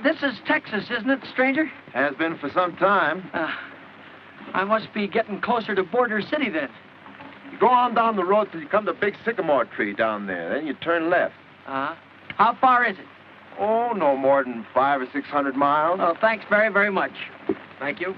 This is Texas, isn't it, stranger? Has been for some time. I must be getting closer to Border City, then. You go on down the road till you come to a big sycamore tree down there. Then you turn left. How far is it? Oh, no more than 500 or 600 miles. Oh, thanks very, very much. Thank you.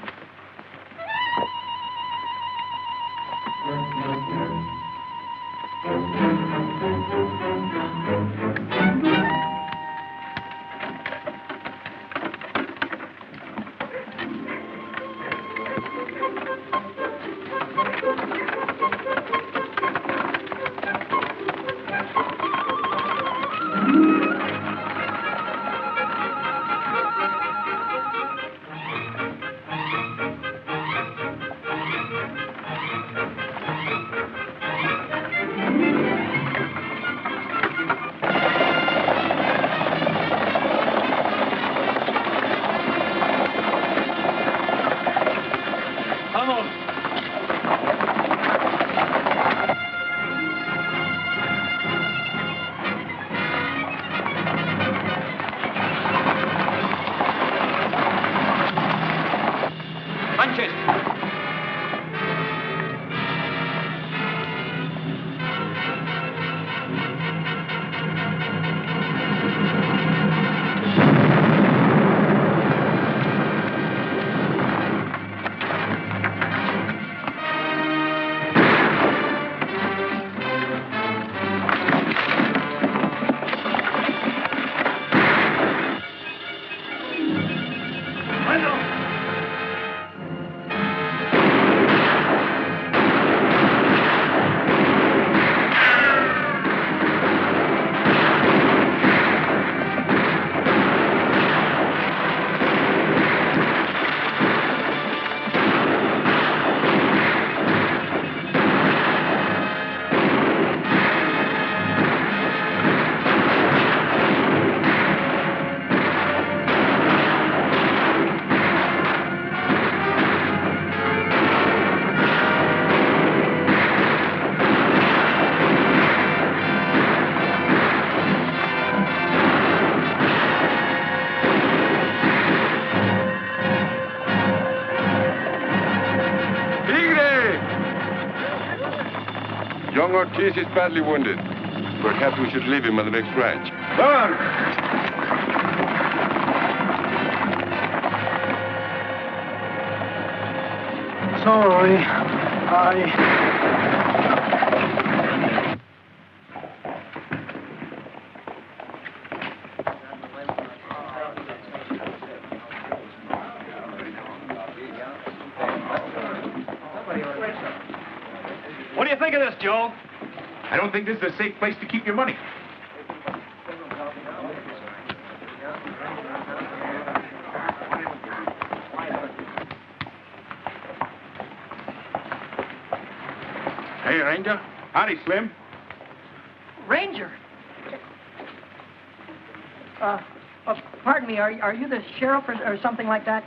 Young Ortiz is badly wounded. Perhaps we should leave him at the next ranch. Run! Sorry. What do you think of this, Joe? I don't think this is a safe place to keep your money. Hey, Ranger. Howdy, Slim. Ranger? Pardon me, are you the sheriff or something like that?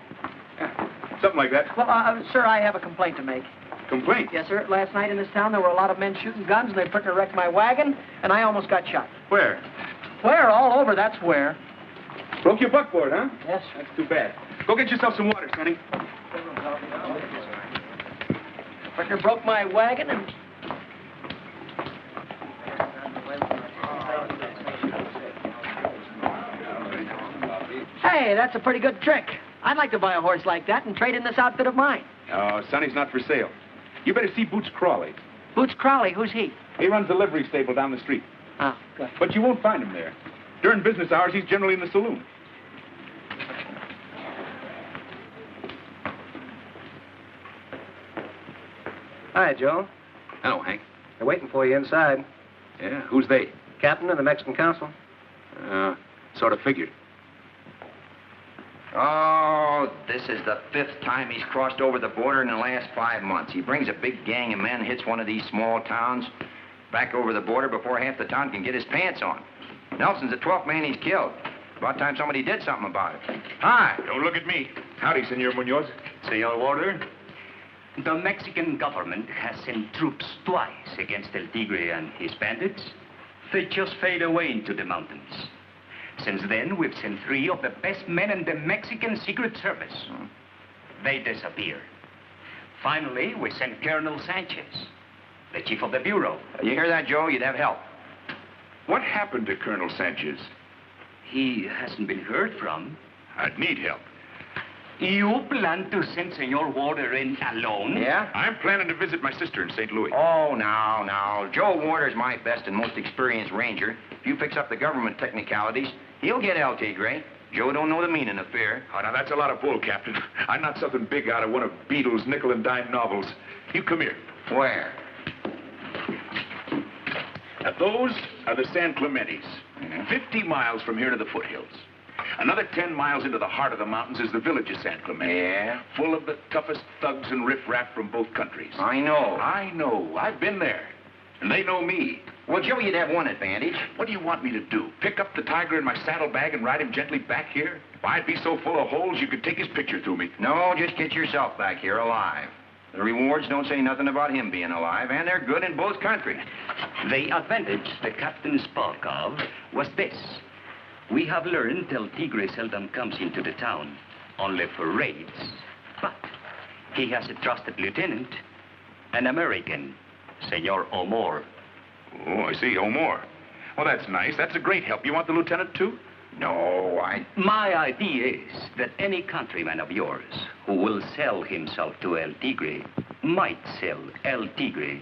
Yeah, something like that. Well, sir, I have a complaint to make. Complaint? Yes, sir. Last night in this town, there were a lot of men shooting guns, and they put and wrecked my wagon, and I almost got shot. Where? Where? All over, that's where. Broke your buckboard, huh? Yes. That's too bad. Go get yourself some water, Sonny. Partner broke my wagon and... Hey, that's a pretty good trick. I'd like to buy a horse like that and trade in this outfit of mine. Oh, Sonny's not for sale. You better see Boots Crawley. Boots Crowley, who's he? He runs the livery stable down the street. Oh, good. But you won't find him there. During business hours, he's generally in the saloon. Hi, Joe. Hello, Hank. They're waiting for you inside. Yeah, who's they? Captain of the Mexican Consul. Sort of figured. Oh, this is the 5th time he's crossed over the border in the last 5 months. He brings a big gang of men, hits one of these small towns, back over the border before half the town can get his pants on. Nelson's the 12th man he's killed. About time somebody did something about it. Hi. Don't look at me. Howdy, Senor Munoz. Senor Warder, the Mexican government has sent troops twice against El Tigre and his bandits. They just fade away into the mountains. Since then, we've sent 3 of the best men in the Mexican Secret Service. They disappear. Finally, we sent Colonel Sanchez, the chief of the bureau. You hear that, Joe? You'd have help. What happened to Colonel Sanchez? He hasn't been heard from. I'd need help. You plan to send Senor Warder in alone? Yeah? I'm planning to visit my sister in St. Louis. Oh, now. Joe Warder's my best and most experienced ranger. If you fix up the government technicalities, he'll get El Tigre. Joe don't know the meaning of fear. Oh, now that's a lot of bull, Captain. I'm not something big out of one of Beadle's nickel and dime novels. You come here. Where? Now, those are the San Clementes. 50 miles from here to the foothills. Another 10 miles into the heart of the mountains is the village of San Clemente. Yeah? Full of the toughest thugs and riffraff from both countries. I know. I know. I've been there. And they know me. Well, Joe, you'd have one advantage. What do you want me to do? Pick up the tiger in my saddlebag and ride him gently back here? Why, I'd be so full of holes you could take his picture through me. No, just get yourself back here alive. The rewards don't say nothing about him being alive, and they're good in both countries. The advantage the captain spoke of was this. We have learned El Tigre seldom comes into the town, only for raids. But he has a trusted lieutenant, an American, Senor O'More. Oh, I see. O'More. Well, that's nice. That's a great help. You want the lieutenant, too? No, My idea is that any countryman of yours who will sell himself to El Tigre might sell El Tigre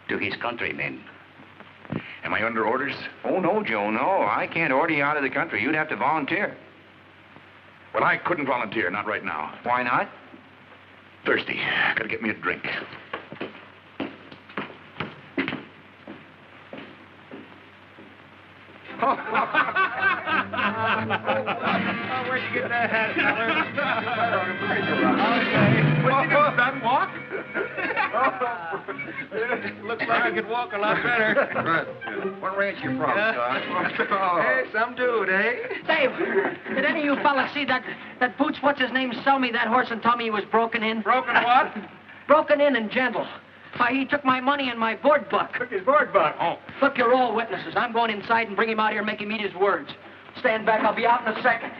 to his countrymen. Am I under orders? Oh, no, Joe, no. I can't order you out of the country. You'd have to volunteer. Well, I couldn't volunteer. Not right now. Why not? Thirsty. Gotta get me a drink. Where'd you get that hat, fella? What you do, son? Walk? Looks like I could walk a lot better. What ranch you from, son? Hey, some dude, eh? Dave, did any of you fellas see that Boots, what's his name, sell me that horse and tell me he was broken in? Broken what? Broken in and gentle. Why, he took my money and my board buck. Took his board buck. Oh. Look, you're all witnesses. I'm going inside and bring him out here and make him eat his words. Stand back. I'll be out in a second.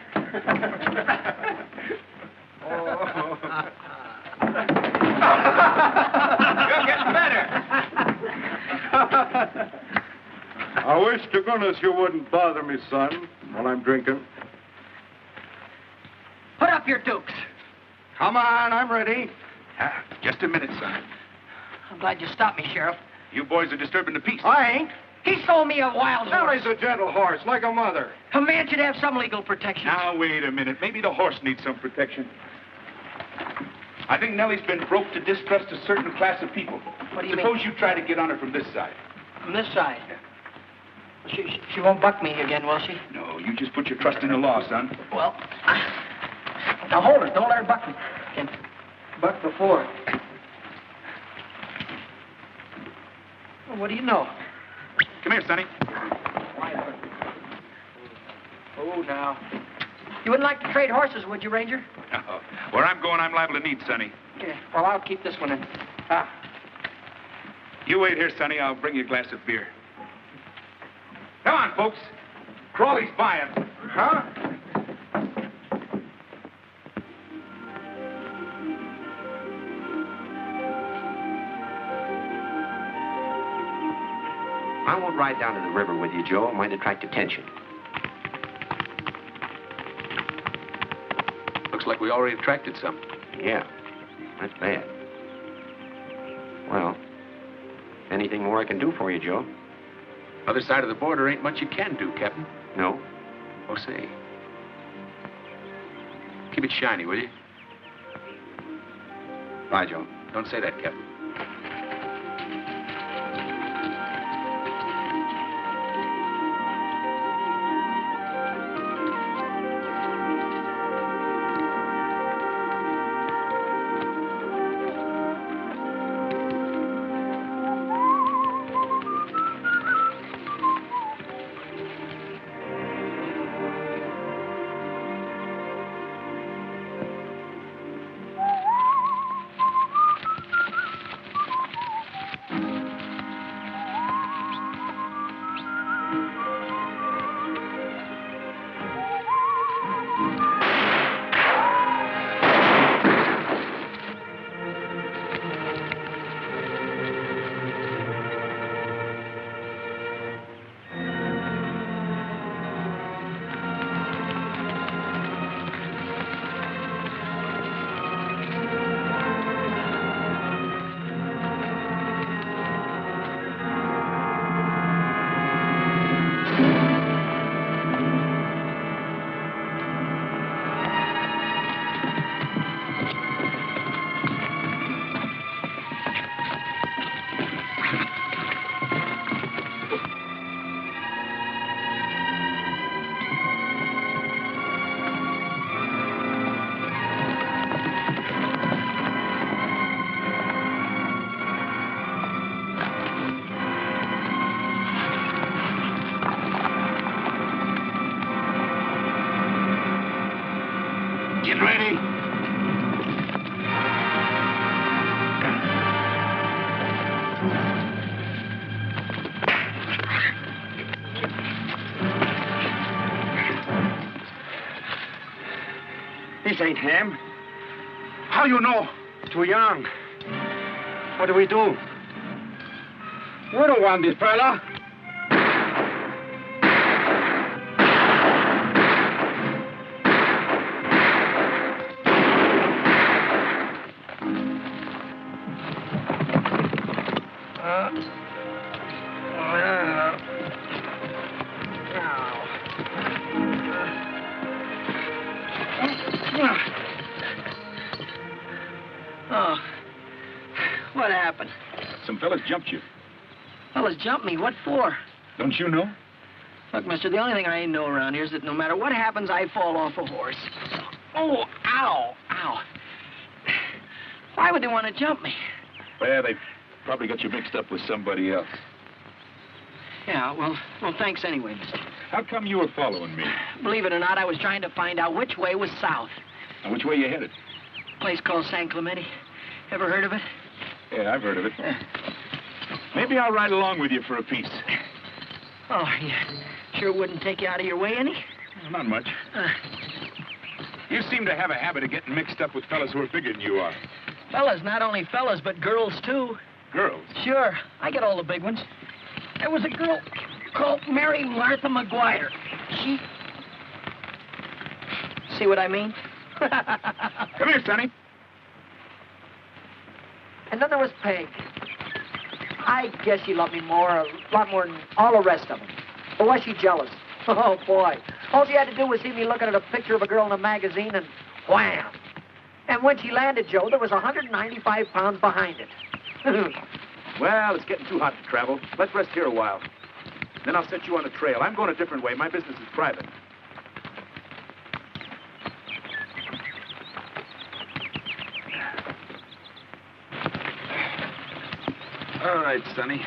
You're getting better. I wish to goodness you wouldn't bother me, son, while I'm drinking. Put up your dukes. Come on, I'm ready. Just a minute, son. I'm glad you stopped me, Sheriff. You boys are disturbing the peace. I ain't. He sold me a wild horse. Nellie's a gentle horse, like a mother. A man should have some legal protection. Now, wait a minute. Maybe the horse needs some protection. I think Nellie's been broke to distrust a certain class of people. What do you Suppose mean? you try to get on her from this side. From this side. She won't buck me again, will she? No, you just put your trust in the law, son. Well, now hold her. Don't let her buck me. Can buck before. Well, what do you know? Come here, Sonny. Oh, now. You wouldn't like to trade horses, would you, Ranger? No. Where I'm going, I'm liable to need Sonny. Yeah. Well, I'll keep this one in. Ah. You wait here, Sonny. I'll bring you a glass of beer. Come on, folks. Crawley's buying. Huh? I won't ride down to the river with you, Joe. It might attract attention. Looks like we already attracted some. Yeah, that's bad. Well, anything more I can do for you, Joe? Other side of the border ain't much you can do, Captain. No? Oh, say. Keep it shiny, will you? Bye, Joe. Don't say that, Captain. Get ready. This ain't him. How you know? Too young. What do we do? We don't want this fella. Oh, what happened? Some fellas jumped you. Fellas jumped me. What for? Don't you know? Look, mister, the only thing I ain't know around here is that no matter what happens, I fall off a horse. Oh, ow, ow. Why would they want to jump me? Well, they probably got you mixed up with somebody else. Yeah, well, thanks anyway, mister. How come you were following me? Believe it or not, I was trying to find out which way was south. And which way you headed? A place called San Clemente. Ever heard of it? Yeah, I've heard of it. Maybe I'll ride along with you for a piece. Oh, you sure wouldn't take you out of your way any? Not much. You seem to have a habit of getting mixed up with fellas who are bigger than you are. Fellas, not only fellas, but girls, too. Girls? Sure, I get all the big ones. There was a girl called Mary Martha McGuire. She... See what I mean? Come here, Sonny. And then there was Peg. I guess she loved me a lot more than all the rest of them. Or was she jealous? Oh, boy. All she had to do was see me looking at a picture of a girl in a magazine and wham! And when she landed, Joe, there was 195 pounds behind it. Well, it's getting too hot to travel. Let's rest here a while. Then I'll set you on the trail. I'm going a different way. My business is private. All right, Sonny.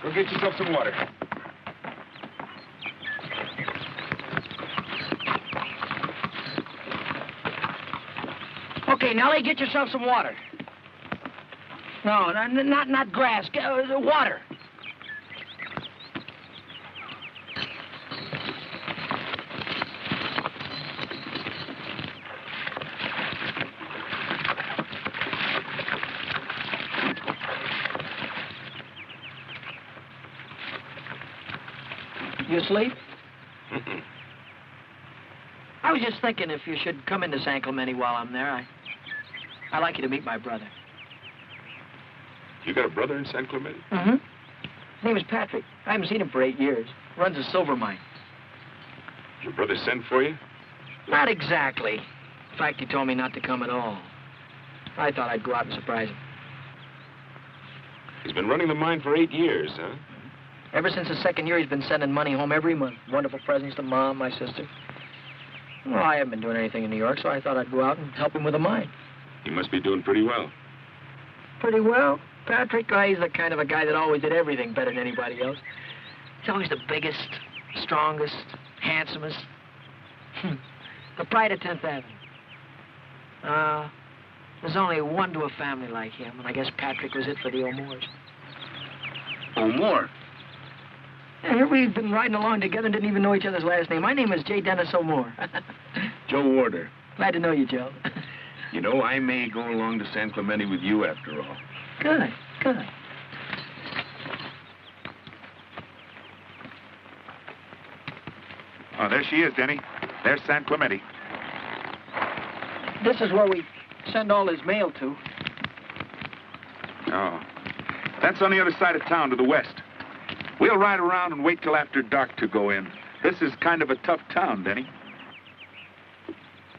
Go get yourself some water. Okay, Nellie, get yourself some water. No, not grass. Water. You asleep? Mm-mm. I was just thinking if you should come into San Clemente while I'm there, I'd like you to meet my brother. You got a brother in San Clemente? Mm-hmm. His name is Patrick. I haven't seen him for 8 years. Runs a silver mine. Your brother sent for you? Not exactly. In fact, he told me not to come at all. I thought I'd go out and surprise him. He's been running the mine for 8 years, huh? Ever since the second year, he's been sending money home every month. Wonderful presents to Mom, my sister. Well, I haven't been doing anything in New York, so I thought I'd go out and help him with the mine. He must be doing pretty well. Pretty well. Patrick, he's the kind of a guy that always did everything better than anybody else. He's always the biggest, strongest, handsomest. The pride of 10th Avenue. There's only one to a family like him, and I guess Patrick was it for the O'Moores. O'More? Yeah, here we've been riding along together and didn't even know each other's last name. My name is J. Dennis O'More. Joe Warder. Glad to know you, Joe. You know, I may go along to San Clemente with you after all. Good, good. Oh, there she is, Denny. There's San Clemente. This is where we send all his mail to. Oh. That's on the other side of town, to the west. We'll ride around and wait till after dark to go in. This is kind of a tough town, Denny.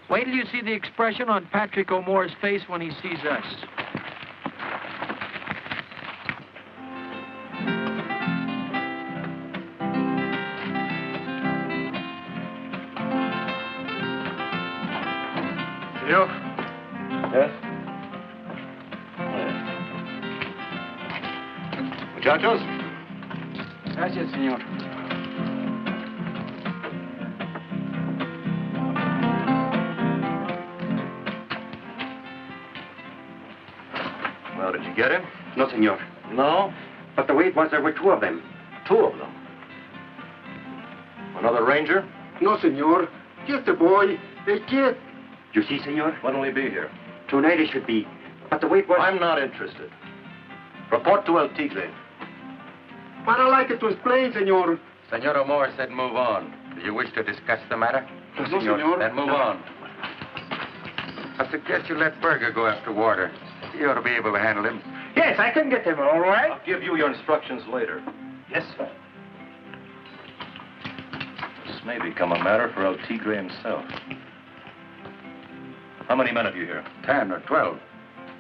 Wait till you see the expression on Patrick O'Moore's face when he sees us. You? Yes? Muchachos? Gracias, señor. Now, did you get him? No, senor. No? But the way it was, there were 2 of them. 2 of them. Another ranger? No, senor. Just a boy. A kid. You see, senor? When will he be here? Tonight it should be. But the way it was... I'm not interested. Report to El Tigre. But I like it to explain, senor. Senor O'More said move on. Do you wish to discuss the matter? No, senor. Then move on. I suggest you let Berger go after Warder. He ought to be able to handle him. Yes, I can get them all right. I'll give you your instructions later. Yes, sir. This may become a matter for El Tigre himself. How many men have you here? 10 or 12.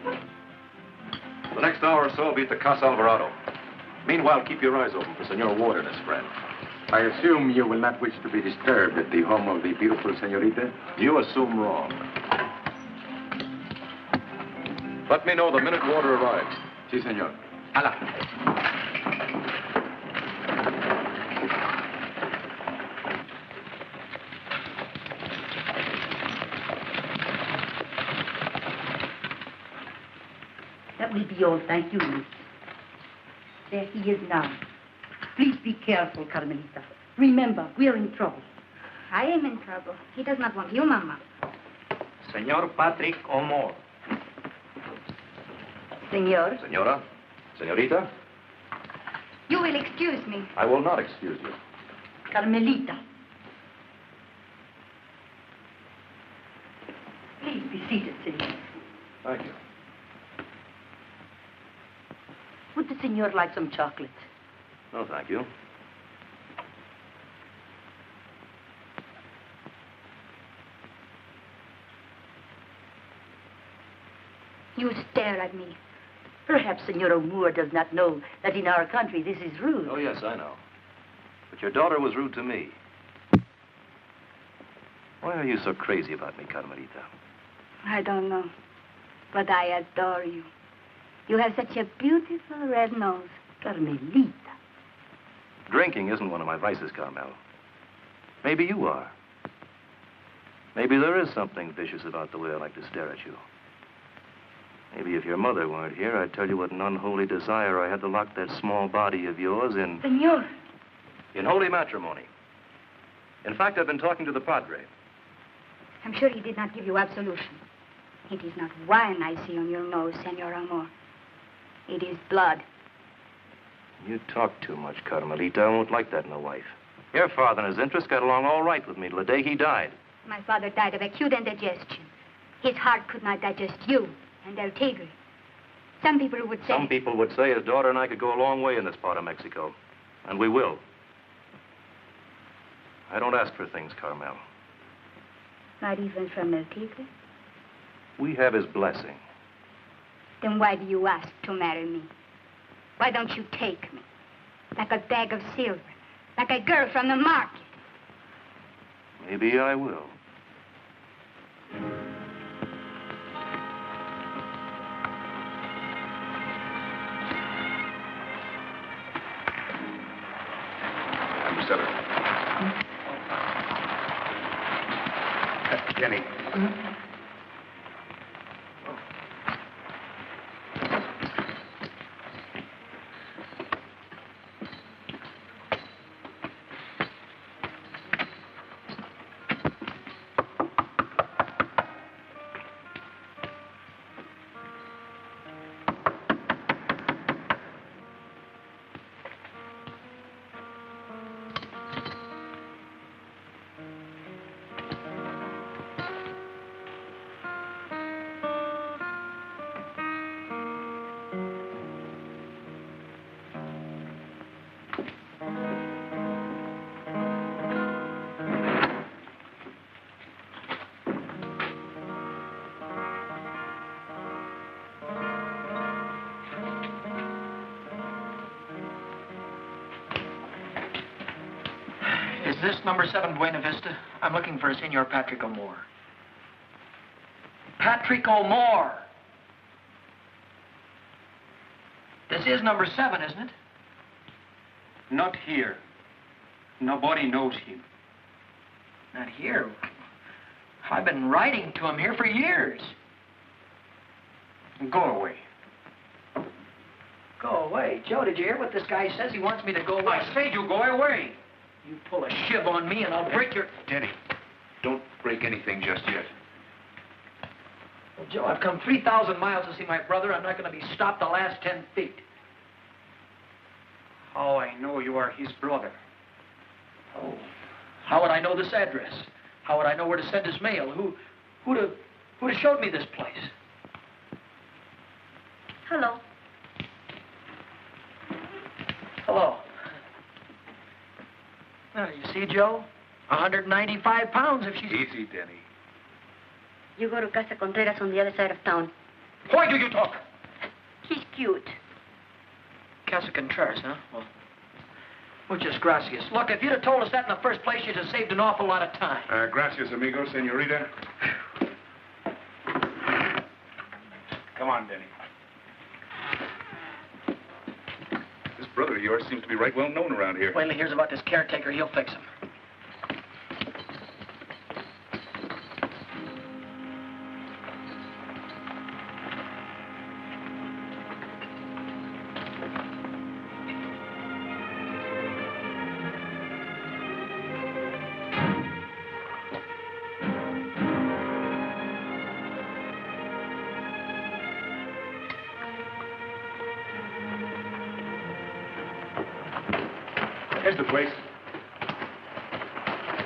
For the next hour or so, I'll be at the Casa Alvarado. Meanwhile, keep your eyes open for Senor Ward and his friend. I assume you will not wish to be disturbed at the home of the beautiful senorita? You assume wrong. Let me know the minute water arrives. Si, senor. Hala. That will be all, thank you, miss. There he is now. Please be careful, Carmelita. Remember, we're in trouble. I am in trouble. He does not want you, Mama. Senor Patrick O'More. Senor. Senora? Senorita? You will excuse me. I will not excuse you. Carmelita. Please be seated, senor. Thank you. Would the senor like some chocolate? No, thank you. You stare at me. Perhaps Senor O'Moore does not know that in our country this is rude. Oh, yes, I know. But your daughter was rude to me. Why are you so crazy about me, Carmelita? I don't know. But I adore you. You have such a beautiful red nose. Carmelita. Drinking isn't one of my vices, Carmel. Maybe you are. Maybe there is something vicious about the way I like to stare at you. Maybe if your mother weren't here, I'd tell you what an unholy desire I had to lock that small body of yours in... Senor. In holy matrimony. In fact, I've been talking to the padre. I'm sure he did not give you absolution. It is not wine I see on your nose, Senor Amor. It is blood. You talk too much, Carmelita. I won't like that in a wife. Your father and his interests got along all right with me till the day he died. My father died of acute indigestion. His heart could not digest you and El Tigre. Some people would say... Some people would say his daughter and I could go a long way in this part of Mexico. And we will. I don't ask for things, Carmel. Not even from El Tigre? We have his blessing. Then why do you ask to marry me? Why don't you take me? Like a bag of silver. Like a girl from the market. Maybe I will. Number 7. Jenny. Is this number 7 Buena Vista? I'm looking for Senor Patrick O'More. Patrick O'More! This is number 7, isn't it? Not here. Nobody knows him. Not here? I've been writing to him here for years. Go away. Go away. Joe, did you hear what this guy says? He wants me to go away. I said you go away. You pull a shiv on me and I'll break your... Denny, don't break anything just yet. Well, Joe, I've come 3,000 miles to see my brother. I'm not going to be stopped the last 10 feet. How I know you are his brother? Oh, how would I know this address? How would I know where to send his mail? Who'd have showed me this place? Hello. Hello. Now, you see, Joe? 195 pounds if she's... Easy, Denny. You go to Casa Contreras on the other side of town. Why do you talk? He's cute. Casa Contreras, huh? Well, muchas gracias. Look, if you'd have told us that in the first place, you'd have saved an awful lot of time. Gracias, amigo, senorita. Come on, Denny. This brother of yours seems to be right well known around here. Wait till he hears about this caretaker, he'll fix him. Here's the place.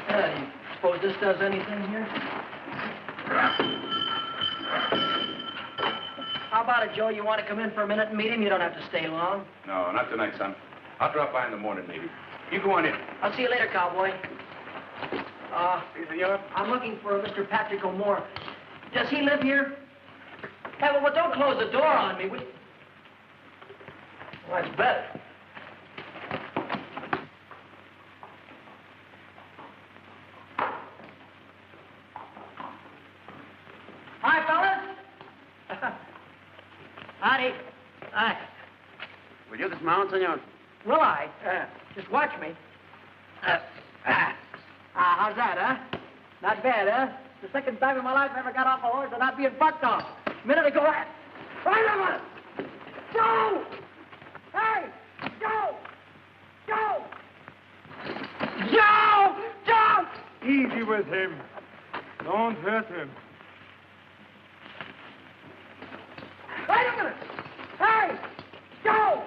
You suppose this does anything here? How about it, Joe? You want to come in for a minute and meet him? You don't have to stay long. No, not tonight, son. I'll drop by in the morning, maybe. You go on in. I'll see you later, cowboy. I'm looking for Mr. Patrick O'More. Does he live here? Hey, well, don't close the door on me. Well, that's better. Hi, fellas. Howdy. Hi. Will you dismount, senor? Will I? Just watch me. How's that, huh? Not bad, huh? It's the second time in my life I ever got off a horse without being bucked off. A minute ago, right a minute! Joe! Hey! Joe! Joe! Joe! Joe! Easy with him. Don't hurt him. Wait a minute! Hey! Joe!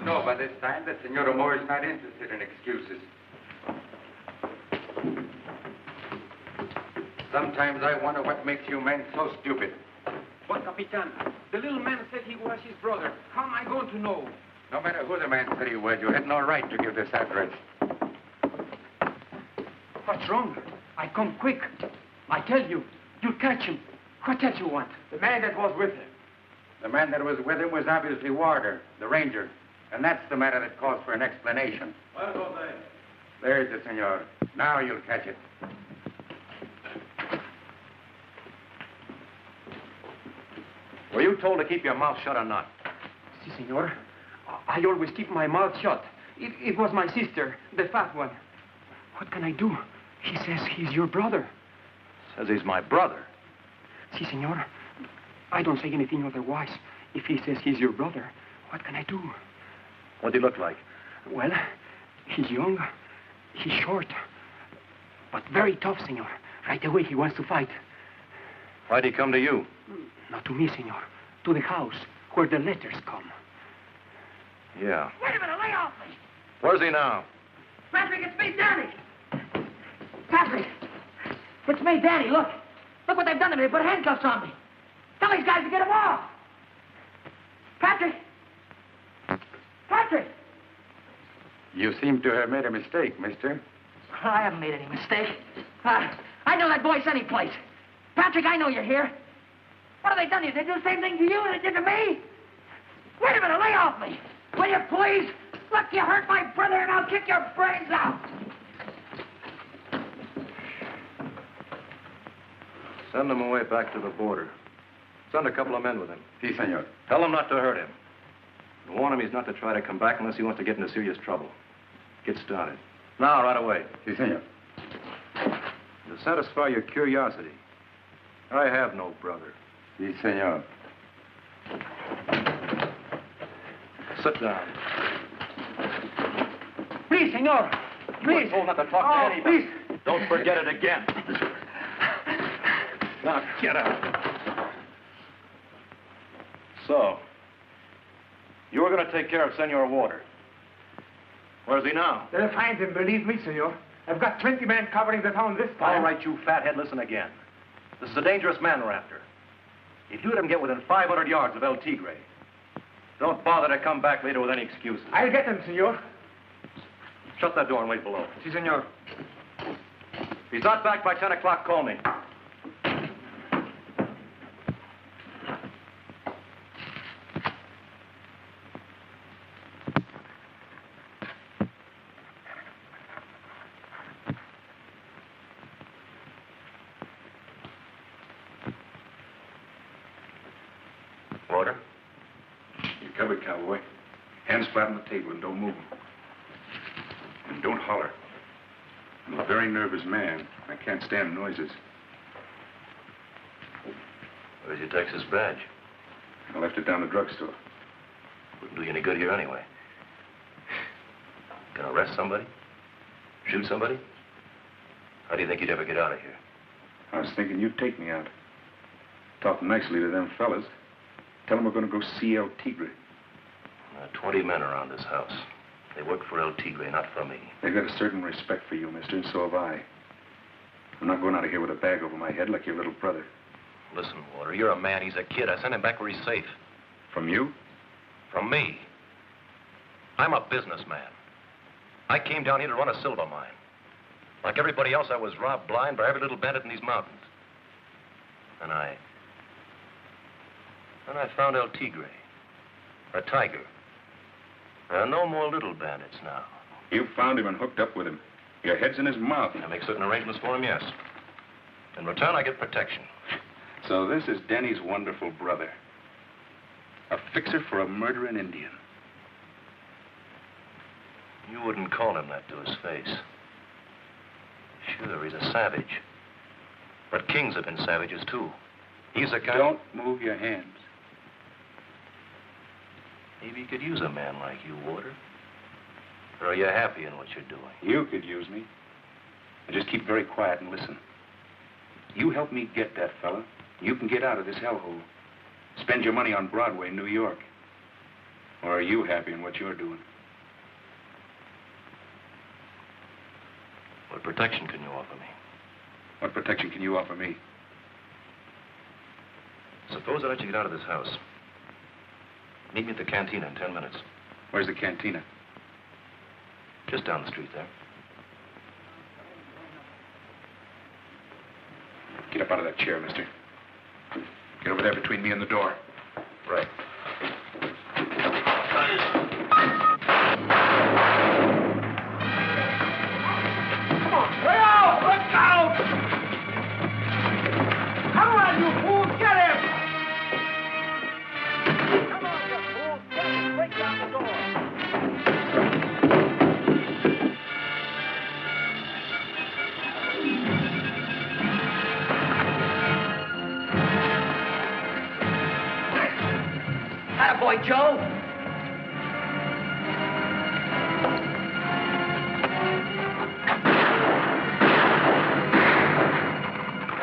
know by this time that Senor O'More is not interested in excuses. Sometimes I wonder what makes you men so stupid. But, Capitan, the little man said he was his brother. How am I going to know? No matter who the man said he was, you had no right to give this address. What's wrong? I come quick. I tell you, you'll catch him. What else you want? The man that was with him. The man that was with him was obviously Warder, the ranger. And that's the matter that calls for an explanation. There's it, senor. Now you'll catch it. Were you told to keep your mouth shut or not? Si, senor. I always keep my mouth shut. It was my sister, the fat one. What can I do? He says he's your brother. Says he's my brother. Si, senor. I don't say anything otherwise. If he says he's your brother, what can I do? What'd he look like? Well, he's young. He's short. But very tough, senor. Right away, he wants to fight. Why'd he come to you? Not to me, senor. To the house, where the letters come. Yeah. Wait a minute, lay off me. Where's he now? Patrick, it's me, Danny. Patrick, it's me, Danny. Look. Look what they've done to me. They put handcuffs on me. Tell these guys to get him off. Patrick. Patrick. You seem to have made a mistake, mister. I haven't made any mistake. I know that voice any place. Patrick, I know you're here. What have they done to you? They do the same thing to you as they did to me? Wait a minute, lay off me. Will you please? Look, you hurt my brother and I'll kick your brains out. Send him away back to the border. Send a couple of men with him. Si, senor. Tell them not to hurt him. And warn him he's not to try to come back unless he wants to get into serious trouble. Get started. Now, right away. Si, senor. To satisfy your curiosity, I have no brother. Si, senor. Sit down. Please, senor. Please. You're told not to talk to anybody. Please. Don't forget it again. Now, get out. So, you were going to take care of Senor Warder. Where's he now? They'll find him, believe me, senor. I've got 20 men covering the town this time. All right, you fathead, listen again. This is a dangerous man we're after. If you let him get within 500 yards of El Tigre, don't bother to come back later with any excuses. I'll get him, senor. Shut that door and wait below. Si, senor. If he's not back by 10 o'clock, call me. Warder? You're covered, cowboy. Hands flat on the table and don't move 'em. And don't holler. I'm a very nervous man. I can't stand noises. Where's your Texas badge? I left it down the drugstore. Wouldn't do you any good here anyway. Gonna arrest somebody? Shoot somebody? How do you think you'd ever get out of here? I was thinking you'd take me out. Talk nicely to them fellas. Tell them we're going to go see El Tigre. 20 men around this house. They work for El Tigre, not for me. They've got a certain respect for you, mister, and so have I. I'm not going out of here with a bag over my head like your little brother. Listen, Warder, you're a man. He's a kid. I sent him back where he's safe. From you? From me. I'm a businessman. I came down here to run a silver mine. Like everybody else, I was robbed blind by every little bandit in these mountains. And I found El Tigre, a tiger. There are no more little bandits now. You found him and hooked up with him. Your head's in his mouth. I make certain arrangements for him, yes. In return, I get protection. So this is Denny's wonderful brother. A fixer for a murdering Indian. You wouldn't call him that to his face. Sure, he's a savage. But kings have been savages, too. He's a kind... Don't move your hands. Maybe you could use a man like you, Warder. Or are you happy in what you're doing? You could use me. Now just keep very quiet and listen. You help me get that fella. You can get out of this hellhole. Spend your money on Broadway in New York. Or are you happy in what you're doing? What protection can you offer me? What protection can you offer me? Suppose I let you get out of this house. Meet me at the cantina in 10 minutes. Where's the cantina? Just down the street there. Get up out of that chair, mister. Get over there between me and the door. Right. Come on, way out! Look out! Come on, you fool! Get him! Come on, you fool! Get him! Break down the door! Attaboy, Joe.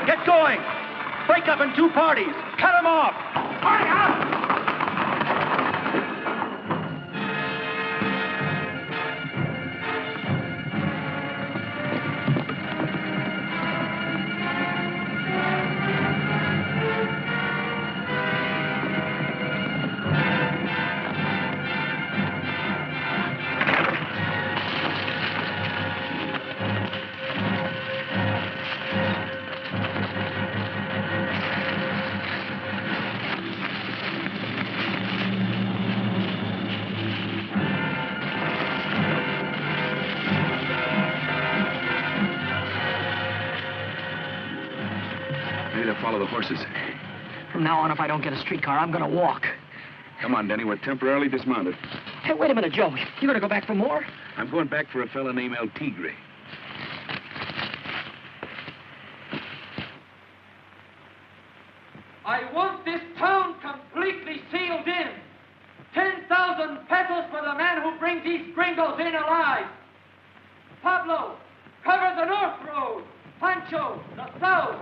Get going! Break up in 2 parties! Cut them off! Hurry up! Maybe they'll follow the horses. From now on, if I don't get a streetcar, I'm gonna walk. Come on, Denny. We're temporarily dismounted. Hey, wait a minute, Joe. You gonna go back for more? I'm going back for a fella named El Tigre. I want this town completely sealed in. 10,000 pesos for the man who brings these gringos in alive. Pablo, cover the north road. Pancho, the south.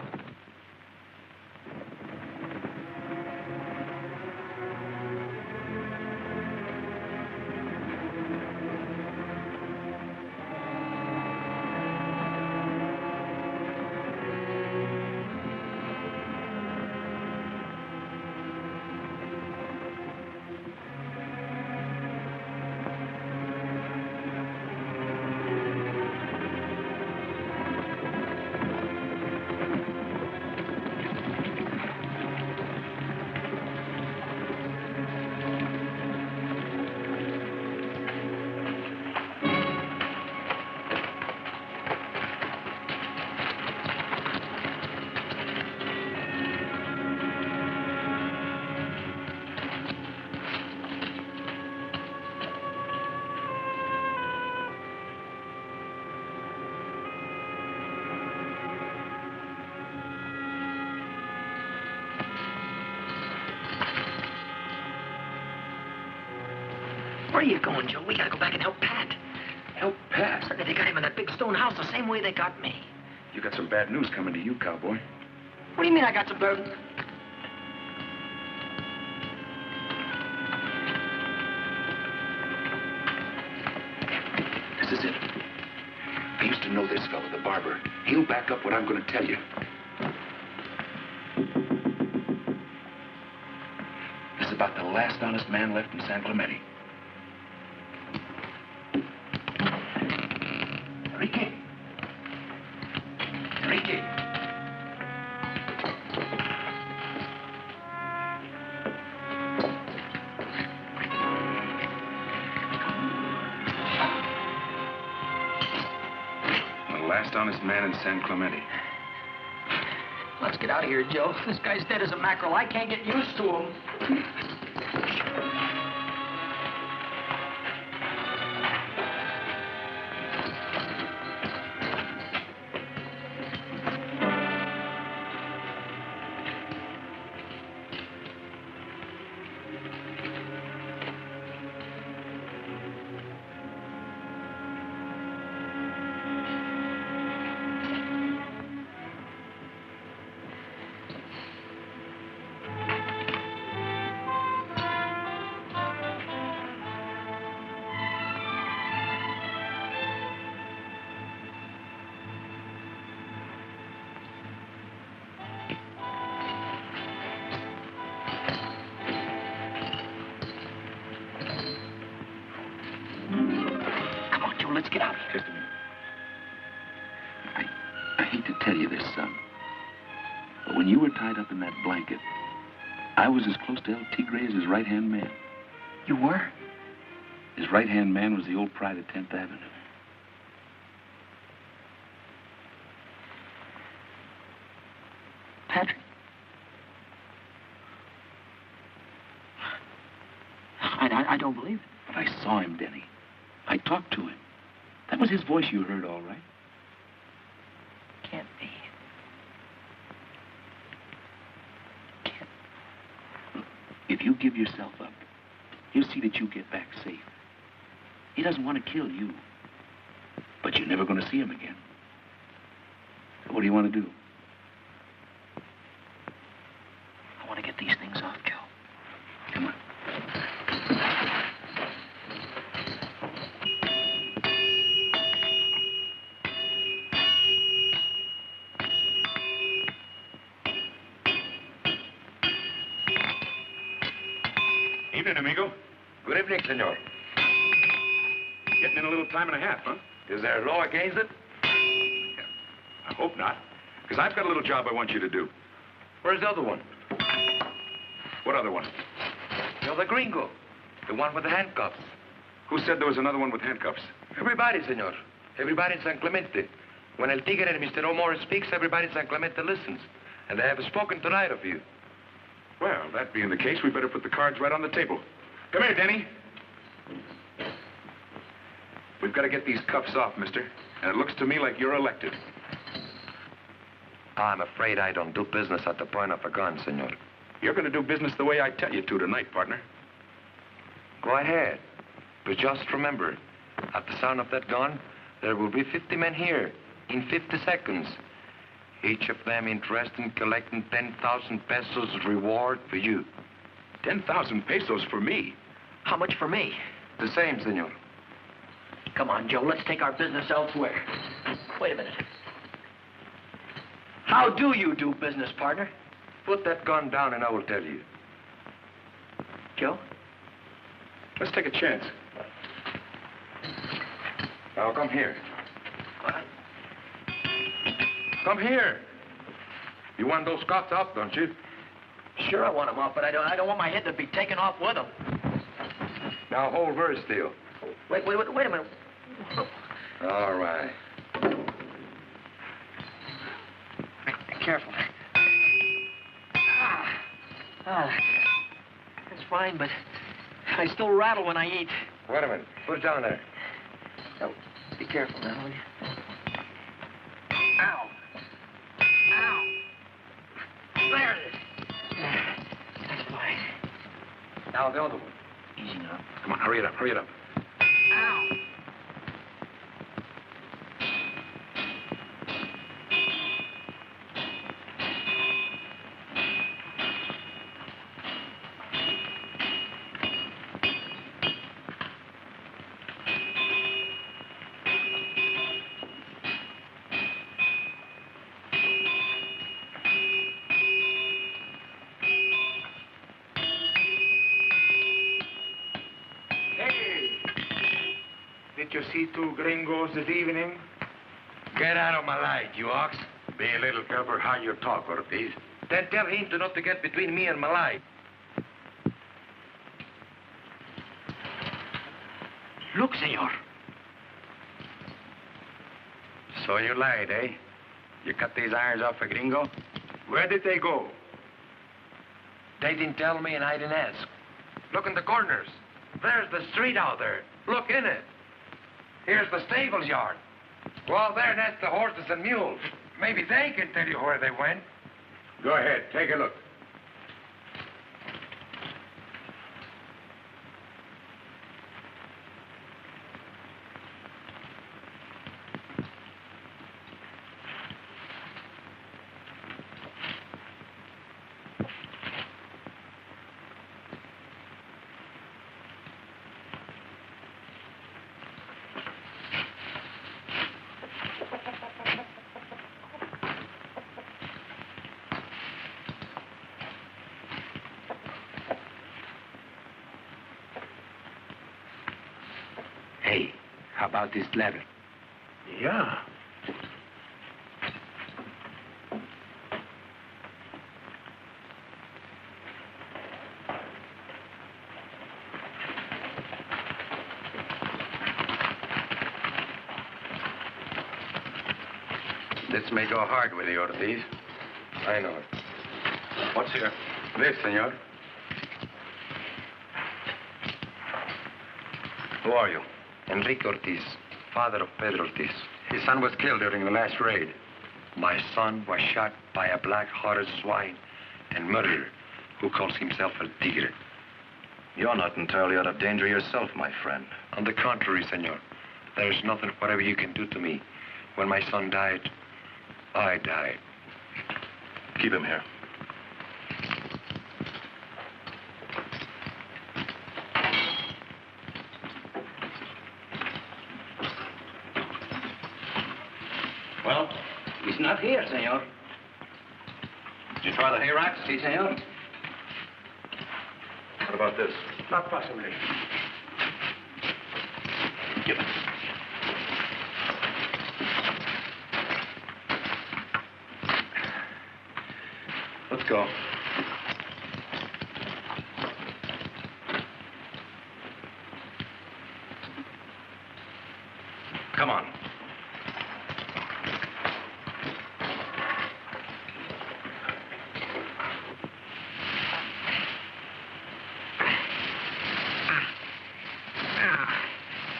Where are you going, Joe? We gotta go back and help Pat. Help Pat? They got him in that big stone house the same way they got me. You got some bad news coming to you, cowboy. What do you mean I got some burden? This is it. I used to know this fellow, the barber. He'll back up what I'm going to tell you. This is about the last honest man left in San Clemente. Enrique. Enrique. The last honest man in San Clemente. Let's get out of here, Joe. This guy's dead as a mackerel. I can't get used to him. Let's get out of here. Just a minute. I hate to tell you this, son, but when you were tied up in that blanket, I was as close to El Tigre as his right-hand man. You were? His right-hand man was the old pride of 10th Avenue. Patrick? I don't believe it. But I saw him, Denny. I talked to him. That was his voice you heard, all right. Can't be. If you give yourself up, he'll see that you get back safe. He doesn't want to kill you. But you're never going to see him again. So what do you want to do? I want to get these things off, Joe. Come on. Evening, amigo. Good evening, senor. Getting in a little time and a half, huh? Is there a law against it? I hope not. Because I've got a little job I want you to do. Where's the other one? What other one? You're the gringo. The one with the handcuffs. Who said there was another one with handcuffs? Everybody, senor. Everybody in San Clemente. When El Tigre and Mr. O'More speaks, everybody in San Clemente listens. And they have spoken tonight of you. Well, that being the case, we better put the cards right on the table. Come here, Denny. We've got to get these cuffs off, mister. And it looks to me like you're elected. I'm afraid I don't do business at the point of a gun, senor. You're going to do business the way I tell you to tonight, partner. Go ahead. But just remember, at the sound of that gun, there will be 50 men here in 50 seconds. Each of them interested in collecting 10,000 pesos reward for you. 10,000 pesos for me? How much for me? The same, senor. Come on, Joe, let's take our business elsewhere. Wait a minute. How do you do business, partner? Put that gun down and I will tell you. Joe? Let's take a chance. Now, come here. What? Come here. You want those cuffs off, don't you? Sure, I want them off, but I don't want my head to be taken off with them. Now, hold very still. Wait a minute. All right. Be careful. That's fine, but I still rattle when I eat. Wait a minute. Put it down there. Oh, be careful now, will you? Ow. Ow. There it is. That's fine. Now, the other one. Easy now. Come on, hurry it up, hurry it up. Ow. Did you see two gringos this evening? Get out of my light, you ox. Be a little careful how you talk, Ortiz. Then tell him to not to get between me and my light. Look, senor. So you lied, eh? You cut these irons off a gringo? Where did they go? They didn't tell me and I didn't ask. Look in the corners. There's the street out there. Look in it. Here's the stables yard. Well, there, that's the horses and mules. Maybe they can tell you where they went. Go ahead, take a look. Hey, how about this letter? Yeah. This may go hard with you, Ortiz. I know it. What's here? This, senor. Who are you? Enrique Ortiz, father of Pedro Ortiz. His son was killed during the last raid. My son was shot by a black-hearted swine and murderer who calls himself El Tigre. You're not entirely out of danger yourself, my friend. On the contrary, senor. There is nothing whatever you can do to me. When my son died, I died. Keep him here. Well, he's not here, senor. Did you try the hay racks? Si, senor. What about this? Not possibly. Give it. Let's go. Come on.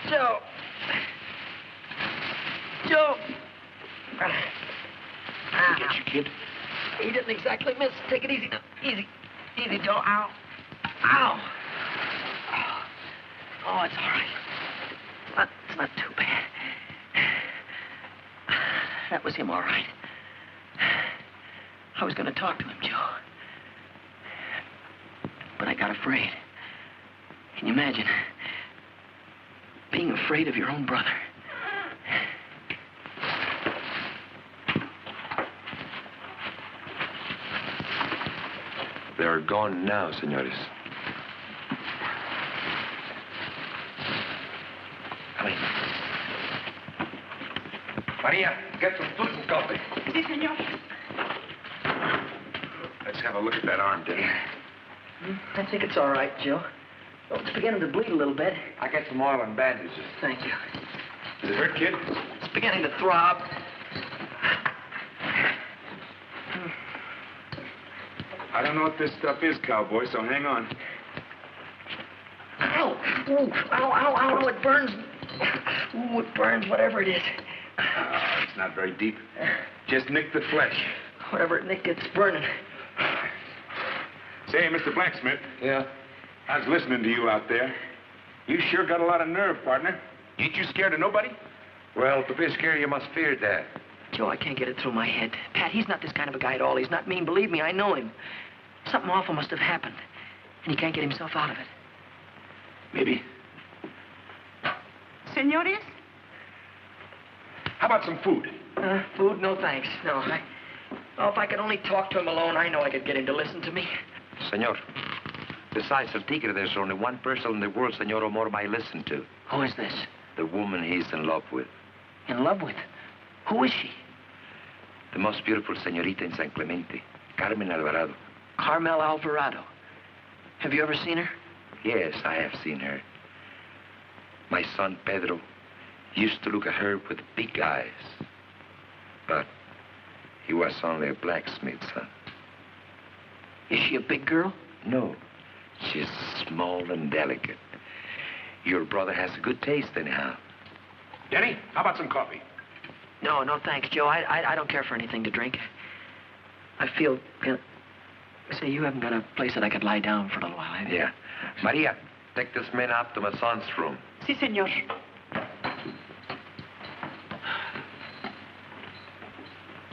Joe. Joe. Get you, kid. He didn't exactly miss. Take it easy now. Easy. Easy, Joe. Ow. Ow. Oh, it's all right. It's not too bad. That was him, all right. I was going to talk to him, Joe. But I got afraid. Can you imagine? Being afraid of your own brother. They're gone now, senores. Come in. Maria, get some food and coffee. Si, senor. Let's have a look at that arm, Denny. I think it's all right, Joe. Oh, it's beginning to bleed a little bit. I get some oil and bandages. Thank you. Does it hurt, kid? It's beginning to throb. I don't know what this stuff is, cowboy, so hang on. Ow! Ooh, ow, ow, ow, it burns. Ooh, it burns, whatever it is. It's not very deep. Just nick the flesh. Whatever it nicked, it's burning. Say, Mr. Blacksmith, Yeah? I was listening to you out there. You sure got a lot of nerve, partner. Ain't you scared of nobody? Well, to be scared, you must fear death. Joe, I can't get it through my head. Pat, he's not this kind of a guy at all. He's not mean. Believe me, I know him. Something awful must have happened, and he can't get himself out of it. Maybe. Senores? How about some food? Food? No, thanks. No, Oh, if I could only talk to him alone, I know I could get him to listen to me. Senor, besides El Tigre, there's only one person in the world Senor Omar might listen to. Who is this? The woman he's in love with. In love with? Who is she? The most beautiful señorita in San Clemente, Carmen Alvarado. Carmel Alvarado. Have you ever seen her? Yes, I have seen her. My son, Pedro, used to look at her with big eyes. But he was only a blacksmith's son. Is she a big girl? No, she's small and delicate. Your brother has a good taste, anyhow. Denny, how about some coffee? No, no, thanks, Joe. I don't care for anything to drink. I feel... Say, you haven't got a place that I could lie down for a little while, have you? Yeah. Maria, take this man up to my son's room. Si, senor.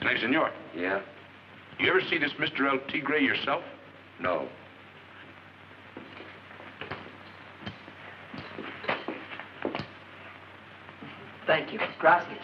Hey, senor. Yeah? You ever see this Mr. El Tigre yourself? No. Thank you. Gracias.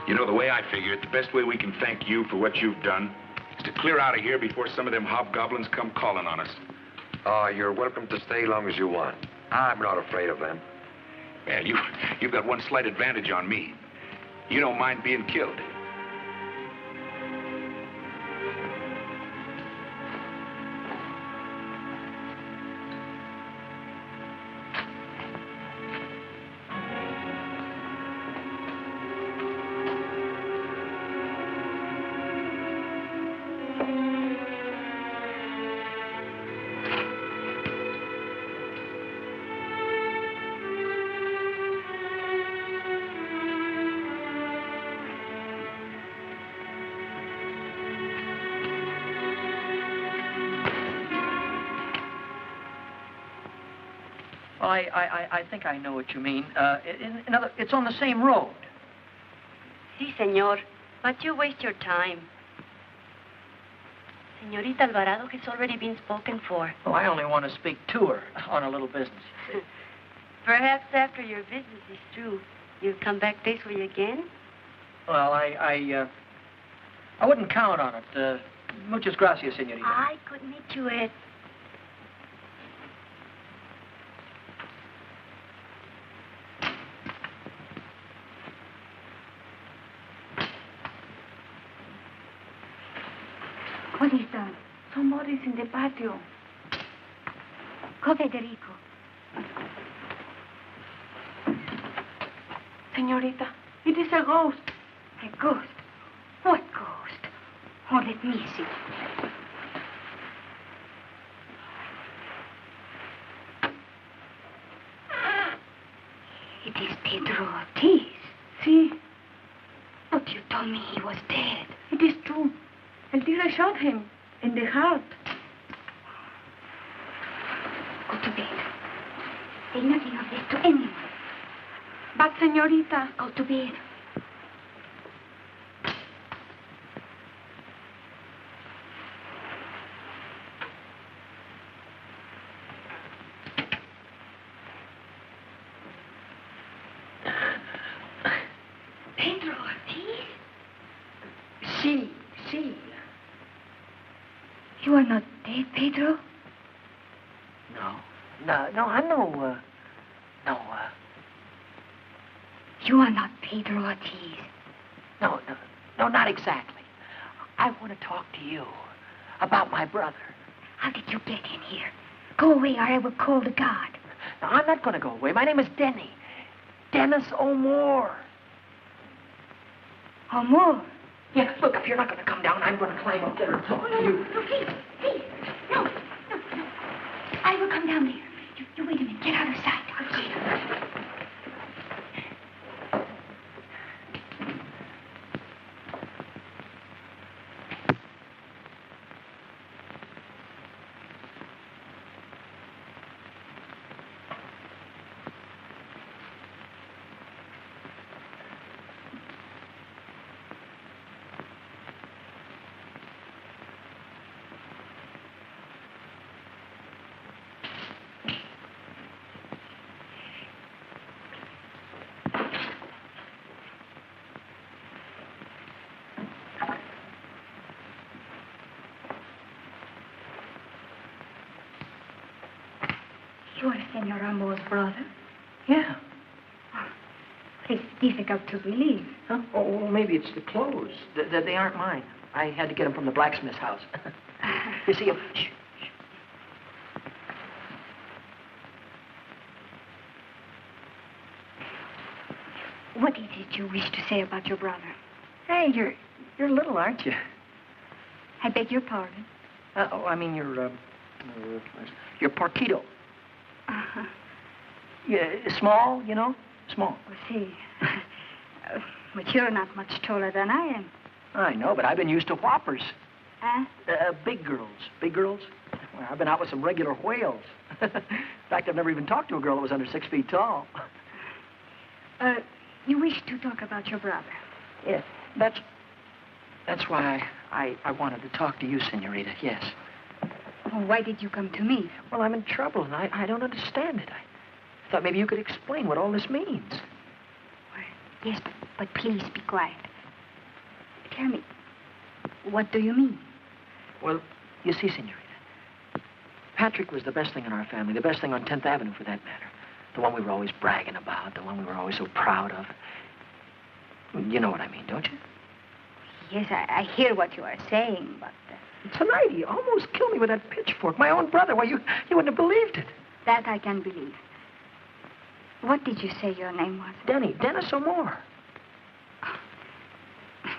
You know, the way I figure it, the best way we can thank you for what you've done is to clear out of here before some of them hobgoblins come calling on us. Oh, you're welcome to stay long as you want. I'm not afraid of them. Well, you've got one slight advantage on me. You don't mind being killed. I think I know what you mean. It's on the same road. Sí, señor. But you waste your time. Señorita Alvarado has already been spoken for. Oh, I only want to speak to her on a little business. Perhaps after your business is through, you'll come back this way again? Well, I wouldn't count on it. Muchas gracias, señorita. I could meet you at... What is that? Somebody's in the patio. Go, Federico. Señorita, it is a ghost. A ghost? What ghost? Oh, let me see. It is Pedro Ortiz. Sí. But you told me he was dead. It is true. El tigre shot him in the heart. Go to bed. Say nothing of this to anyone. But, señorita... Go to bed. Pedro Ortiz? Sí. You are not dead, Pedro? No, I'm no. You are not Pedro Ortiz. No, not exactly. I want to talk to you about my brother. How did you get in here? Go away or I will call the guard. No, I'm not going to go away. My name is Denny. Dennis O'More. O'More? Yeah, look, if you're not going to come down, I'm going to climb up there and talk to you. No, please. No. I will come down there. You wait a minute. Get out of sight. Okay. You are Senor Ramo's brother? Yeah. It's difficult to believe. Huh? Oh, well, maybe it's the clothes. They aren't mine. I had to get them from the blacksmith's house. You see, shh. What is it you wish to say about your brother? Hey, you're little, aren't you? I beg your pardon. I mean, you're Porquito. Uh-huh. Yeah, small, you know? Small. Oh, see. But you're not much taller than I am. I know, but I've been used to whoppers. Huh? Big girls. Big girls? Well, I've been out with some regular whales. In fact, I've never even talked to a girl that was under 6 feet tall. You wish to talk about your brother? Yeah, that's why I wanted to talk to you, Senorita, yes. Oh, why did you come to me? Well, I'm in trouble, and I don't understand it. I thought maybe you could explain what all this means. Yes, but please be quiet. tell me, what do you mean? Well, you see, senorita, Patrick was the best thing in our family, the best thing on 10th Avenue, for that matter. The one we were always bragging about, the one we were always so proud of. You know what I mean, don't you? Yes, I hear what you are saying, but... Tonight, he almost killed me with that pitchfork. My own brother. Why, you wouldn't have believed it. That I can believe. What did you say your name was? Dennis O'More.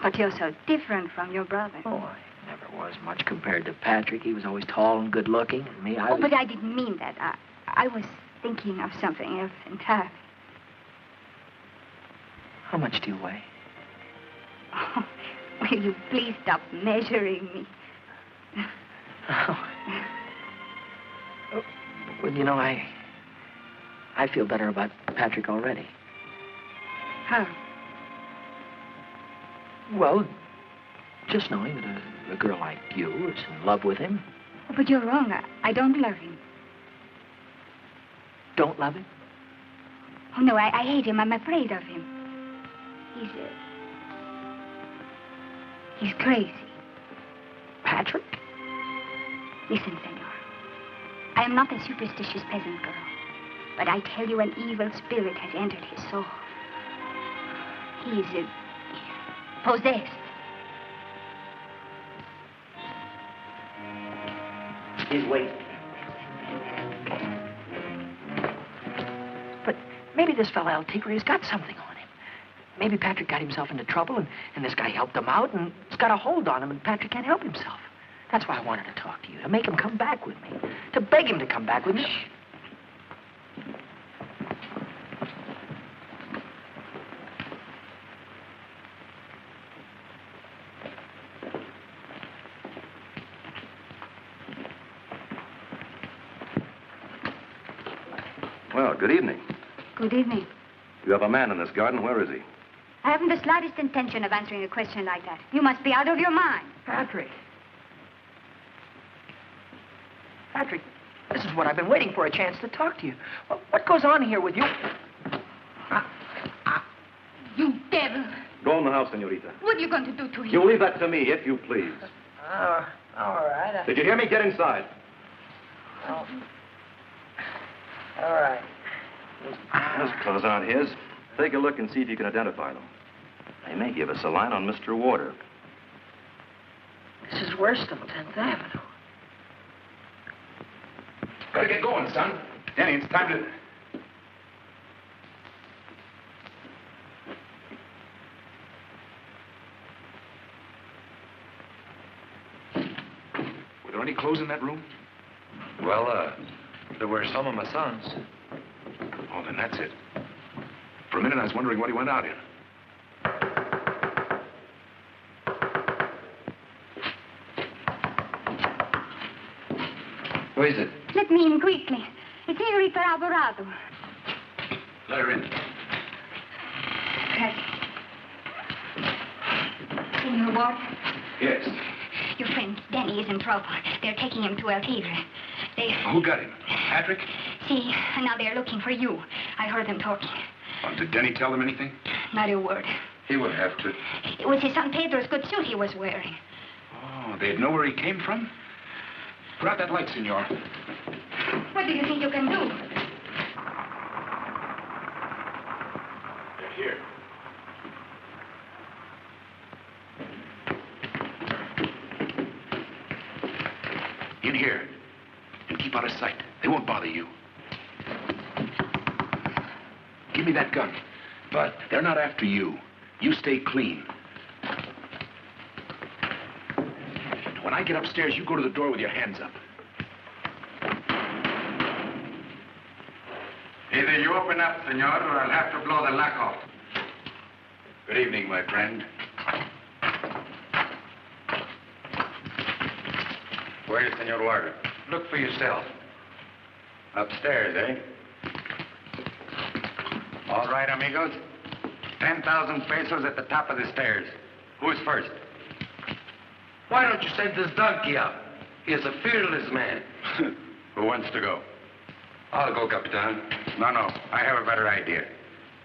But you're so different from your brother. Oh, I never was much compared to Patrick. He was always tall and good-looking, and me, I was... but I didn't mean that. I was thinking of something else entirely. How much do you weigh? Oh, will you please stop measuring me? Oh. Well, you know, I feel better about Patrick already. How? Well, just knowing that a girl like you is in love with him. Oh, but you're wrong. I don't love him. Don't love him? Oh, no, I hate him. I'm afraid of him. He's crazy. Patrick? Listen, senor. I am not a superstitious peasant girl, but I tell you an evil spirit has entered his soul. He is possessed. He's waiting. But maybe this fella El Tigre's got something on him. Maybe Patrick got himself into trouble, and this guy helped him out, and it's got a hold on him, and Patrick can't help himself. That's why I wanted to talk to you, to make him come back with me, to beg him to come back with me. Well, good evening. Good evening. You have a man in this garden. Where is he? I haven't the slightest intention of answering a question like that. You must be out of your mind. Patrick. Patrick, this is what I've been waiting for, a chance to talk to you. What goes on here with you? You devil. Go in the house, senorita. What are you going to do to him? You leave that to me, if you please. All right. Did you hear me? Get inside. Oh. All right. Those clothes aren't his. Take a look and see if you can identify them. They may give us a line on Mr. Warder. This is worse than 10th Avenue. Better get going, son. Danny, it's time to... Were there any clothes in that room? Well, there were some of my sons. Oh, then that's it. For a minute, I was wondering what he went out in. Who is it? Let me in quickly. It's Senorita Alvarado. Let her in. Senor Ward? Yes. Your friend Danny is in trouble. They're taking him to El Tigre. Who got him? Patrick? See, and now they're looking for you. I heard them talking. Did Denny tell them anything? Not a word. He would have to. It was his San Pedro's good suit he was wearing. Oh, they'd know where he came from? Put out that light, senor. What do you think you can do? They're here. In here. And keep out of sight. They won't bother you. Give me that gun. But they're not after you. You stay clean. When I get upstairs, you go to the door with your hands up. Either you open up, senor, or I'll have to blow the lock off. Good evening, my friend. Where's Senor Warder? Look for yourself. Upstairs, eh? All right, amigos. 10,000 pesos at the top of the stairs. Who's first? Why don't you send this donkey up? He is a fearless man. Who wants to go? I'll go, Capitan. No, I have a better idea.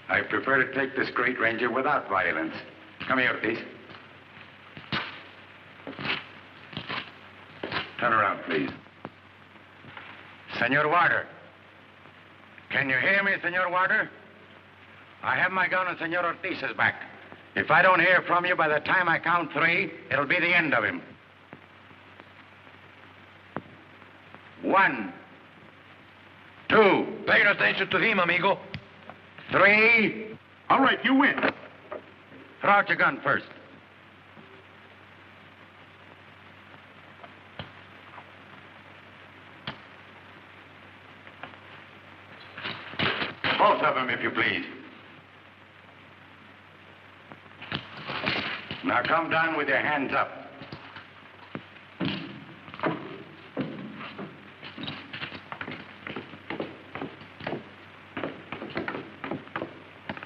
I prefer to take this great ranger without violence. Come here, please. Turn around, please. Senor Warder. Can you hear me, Senor Warder? I have my gun on Senor Ortiz's back. If I don't hear from you by the time I count 3, it'll be the end of him. 1, 2. Pay no attention to him, amigo. 3. All right, you win. Throw out your gun first. Both of them, if you please. Now come down with your hands up.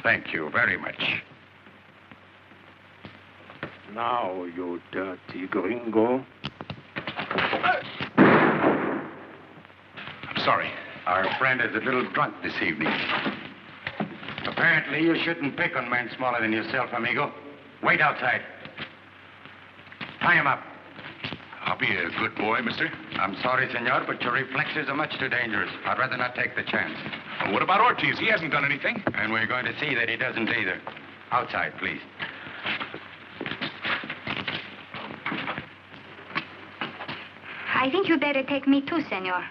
Thank you very much. Now, you dirty gringo. I'm sorry. Our friend is a little drunk this evening. Apparently, you shouldn't pick on men smaller than yourself, amigo. Wait outside. Tie him up. I'll be a good boy, mister. I'm sorry, senor, but your reflexes are much too dangerous. I'd rather not take the chance. Well, what about Ortiz? He hasn't done anything. And we're going to see that he doesn't either. Outside, please. I think you better take me too, senor.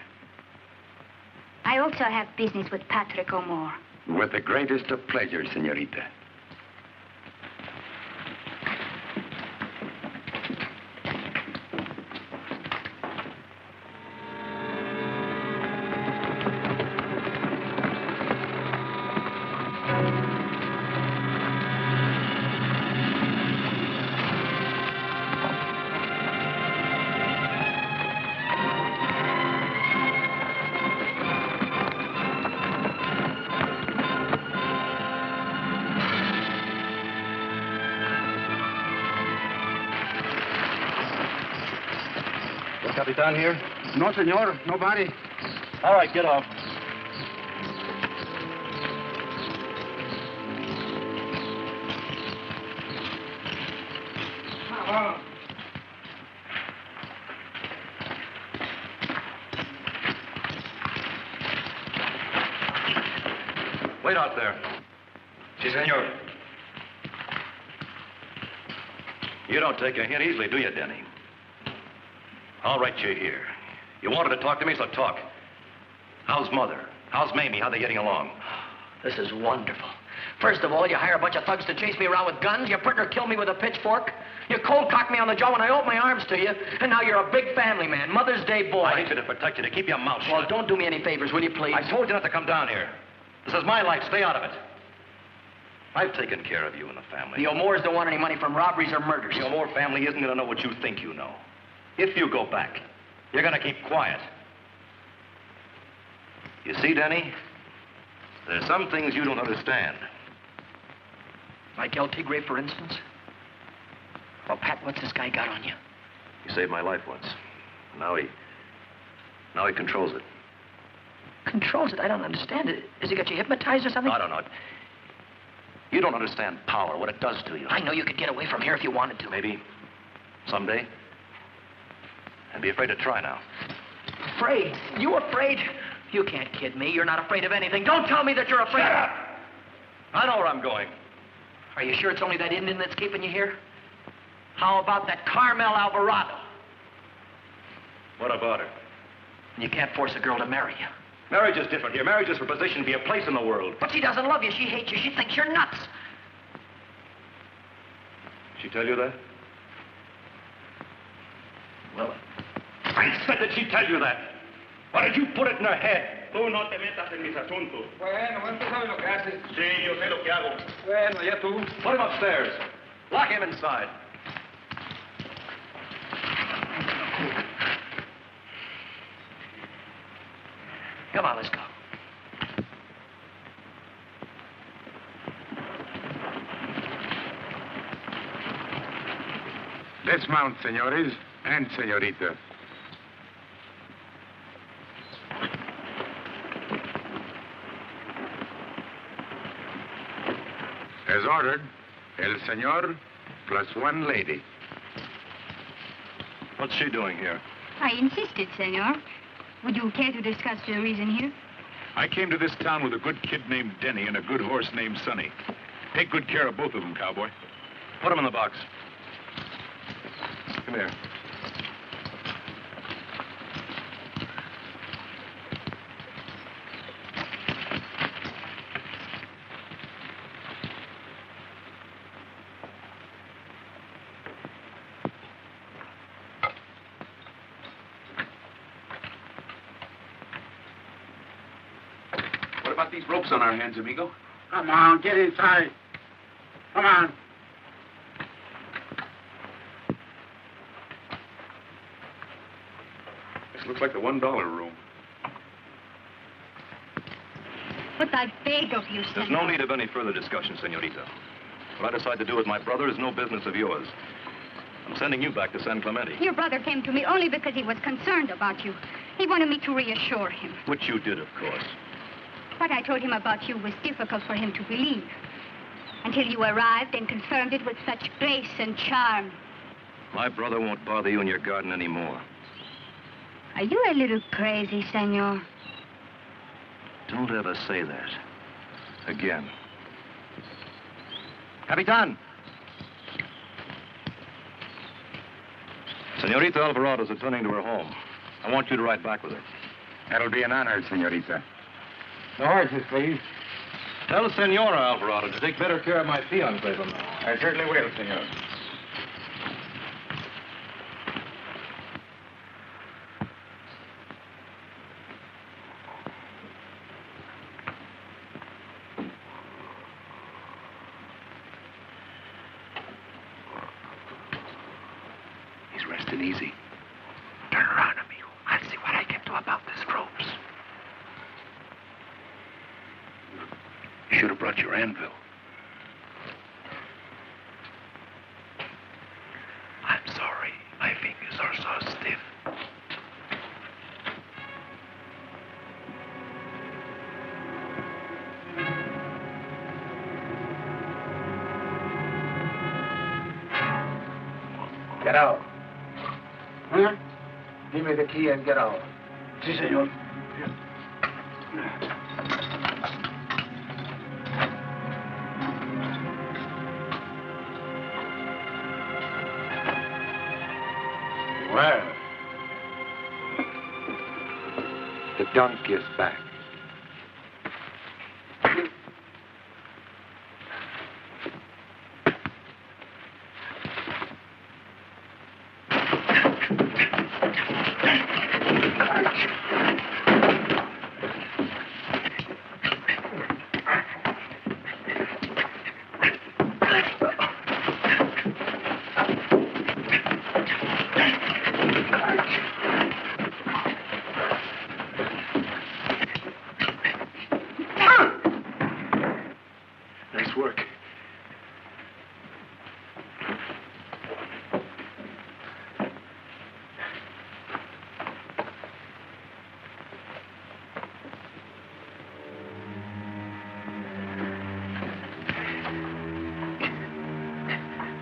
I also have business with Patrick O'More. With the greatest of pleasure, senorita. Capitan here? No, senor. Nobody. All right, get off. Wait out there. Si, senor. You don't take a hint easily, do you, Denny? All right, you're here. You wanted to talk to me, so talk. How's Mother? How's Mamie? How are they getting along? This is wonderful. First of all, you hire a bunch of thugs to chase me around with guns. Your partner killed me with a pitchfork. You cold-cocked me on the jaw when I opened my arms to you. And now you're a big family man, Mother's Day boy. I need you to protect you, to keep your mouth shut. Well, don't do me any favors, will you, please? I told you not to come down here. This is my life. Stay out of it. I've taken care of you and the family. The O'Moores don't want any money from robberies or murders. The O'More family isn't going to know what you think you know. If you go back, you're going to keep quiet. You see, Denny? There's some things you don't understand. Like El Tigre, for instance? Well, Pat, what's this guy got on you? He saved my life once. Now he controls it. Controls it? I don't understand it. Has he got you hypnotized or something? I don't know. You don't understand power, what it does to you. I know you could get away from here if you wanted to. Maybe. Someday. And be afraid to try now. Afraid? You afraid? You can't kid me. You're not afraid of anything. Don't tell me that you're afraid. Shut up! I know where I'm going. Are you sure it's only that Indian that's keeping you here? How about that Carmel Alvarado? What about her? You can't force a girl to marry you. Marriage is different here. Marriage is for position, be a place in the world. But she doesn't love you. She hates you. She thinks you're nuts. She tell you that? Well, I said, did she tell you that? Or did you put it in her head? Tú no te metas en mis asuntos. Bueno, tú sabes lo que haces. Sí, yo sé lo que hago. Bueno, ya tú. Put him upstairs. Lock him inside. Come on, let's go. Dismount, senores and senorita. As ordered, el señor plus one lady. What's she doing here? I insisted, senor. Would you care to discuss the reason here? I came to this town with a good kid named Denny and a good horse named Sonny. Take good care of both of them, cowboy. Put them in the box. Come here. What about these ropes on our hands, amigo? Come on, get inside. Come on. This looks like the $1 room. But I beg of you, There's no need of any further discussion, senorita. What I decide to do with my brother is no business of yours. I'm sending you back to San Clemente. Your brother came to me only because he was concerned about you. He wanted me to reassure him. Which you did, of course. What I told him about you was difficult for him to believe. Until you arrived and confirmed it with such grace and charm. My brother won't bother you in your garden anymore. Are you a little crazy, senor? Don't ever say that. Again. Capitan! Senorita Alvarado's returning to her home. I want you to ride back with her. That'll be an honor, senorita. The horses, please. Tell Senora Alvarado to take better care of my fiancé from now. I certainly will, senor. He's resting easy. Turn around, amigo. I'll see what I can do about this ropes. You should have brought your anvil. I'm sorry. My fingers are so stiff. Get out. Huh? Give me the key and get out. Si, senor. Well, the donkey is back. Nice work.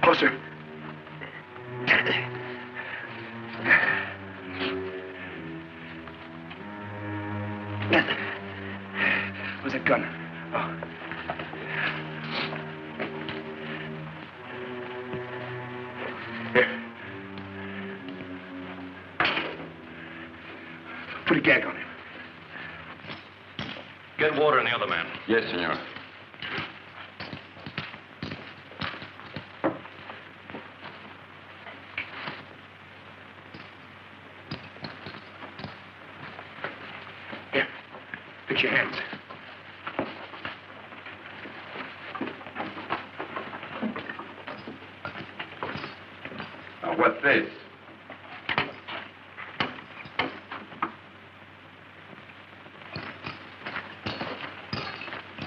Closer. Where's that gun? Oh. Here. Put a gag on him. Get water in the other man. Yes, senor. Here. Fix your hands. Now, what's this?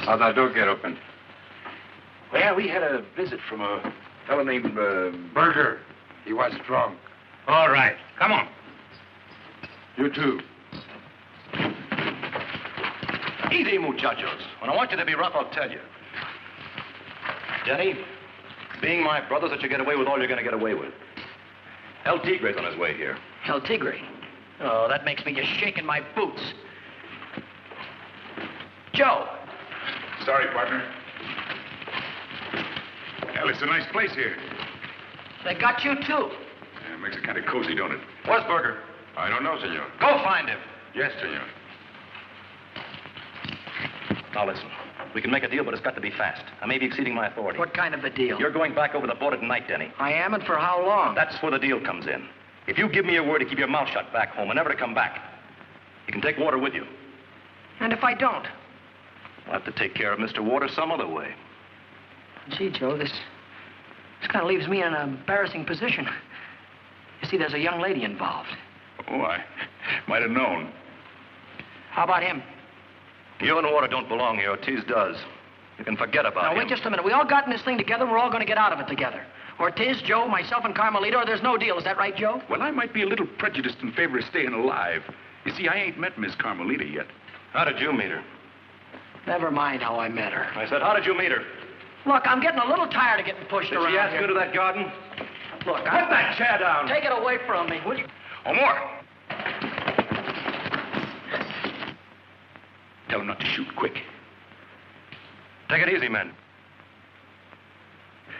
How'd that door get open? Well, we had a visit from a fellow named, Burger. He was drunk. All right. Come on. You too. Easy, muchachos. When I want you to be rough, I'll tell you. Denny, being my brothers, let you get away with all you're going to get away with. El Tigre's on his way here. El Tigre. Oh, that makes me just shaking my boots. Joe. Sorry, partner. Well, it's a nice place here. They got you, too. Yeah, it makes it kind of cozy, don't it? Where's Burger? I don't know, senor. Go find him. Yes, senor. Now listen, we can make a deal, but it's got to be fast. I may be exceeding my authority. What kind of a deal? You're going back over the border tonight, Denny. I am, and for how long? That's where the deal comes in. If you give me your word to keep your mouth shut back home and never to come back, you can take Water with you. And if I don't? I'll have to take care of Mr. Water some other way. Gee, Joe, this kind of leaves me in an embarrassing position. You see, there's a young lady involved. Oh, I might have known. How about him? You and Water don't belong here. Ortiz does. You can forget about him. Now, wait just a minute. We all got in this thing together, and we're all going to get out of it together. Ortiz, Joe, myself, and Carmelita, or there's no deal. Is that right, Joe? Well, I might be a little prejudiced in favor of staying alive. You see, I ain't met Miss Carmelita yet. How did you meet her? Never mind how I met her. I said, how did you meet her? Look, I'm getting a little tired of getting pushed around. Did she ask here. you to that garden? Look, Put that chair down. Take it away from me, will you? Oh, more. Tell them not to shoot. Quick. Take it easy, men.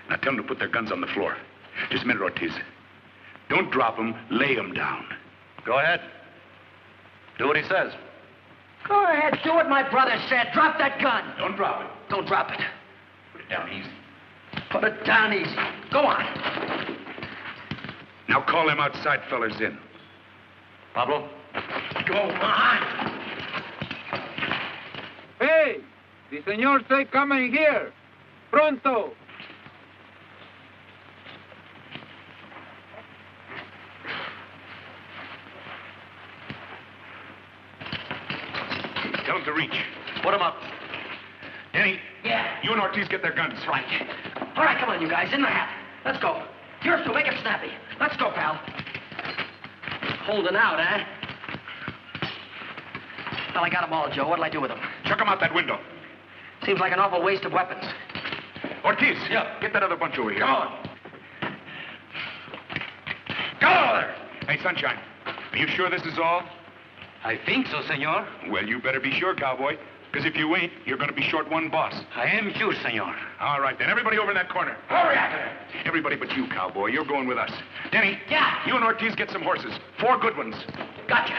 Now tell them to put their guns on the floor. Just a minute, Ortiz. Don't drop them. Lay them down. Go ahead. Do what he says. Go ahead. Do what my brother said. Drop that gun. Don't drop it. Don't drop it. Put it down easy. Put it down easy. Go on. Now call them outside fellers in. Pablo? Go on. Hey, the señor say coming here. Pronto. Tell them to reach. Put them up. Denny. Yeah. You and Ortiz get their guns. Right. All right, come on, you guys. In the hat. Let's go. Yours two, make it snappy. Let's go, pal. Holding out, eh? Well, I got them all, Joe. What'll I do with them? Chuck them out that window. Seems like an awful waste of weapons. Ortiz. Yeah. Get that other bunch over here. Go on. Go there. Hey, Sunshine. Are you sure this is all? I think so, senor. Well, you better be sure, cowboy. Because if you ain't, you're going to be short one boss. I am sure, senor. All right, then. Everybody over in that corner. Hurry after them. Everybody but you, cowboy. You're going with us. Denny. Yeah. You and Ortiz get some horses. 4 good ones. Gotcha.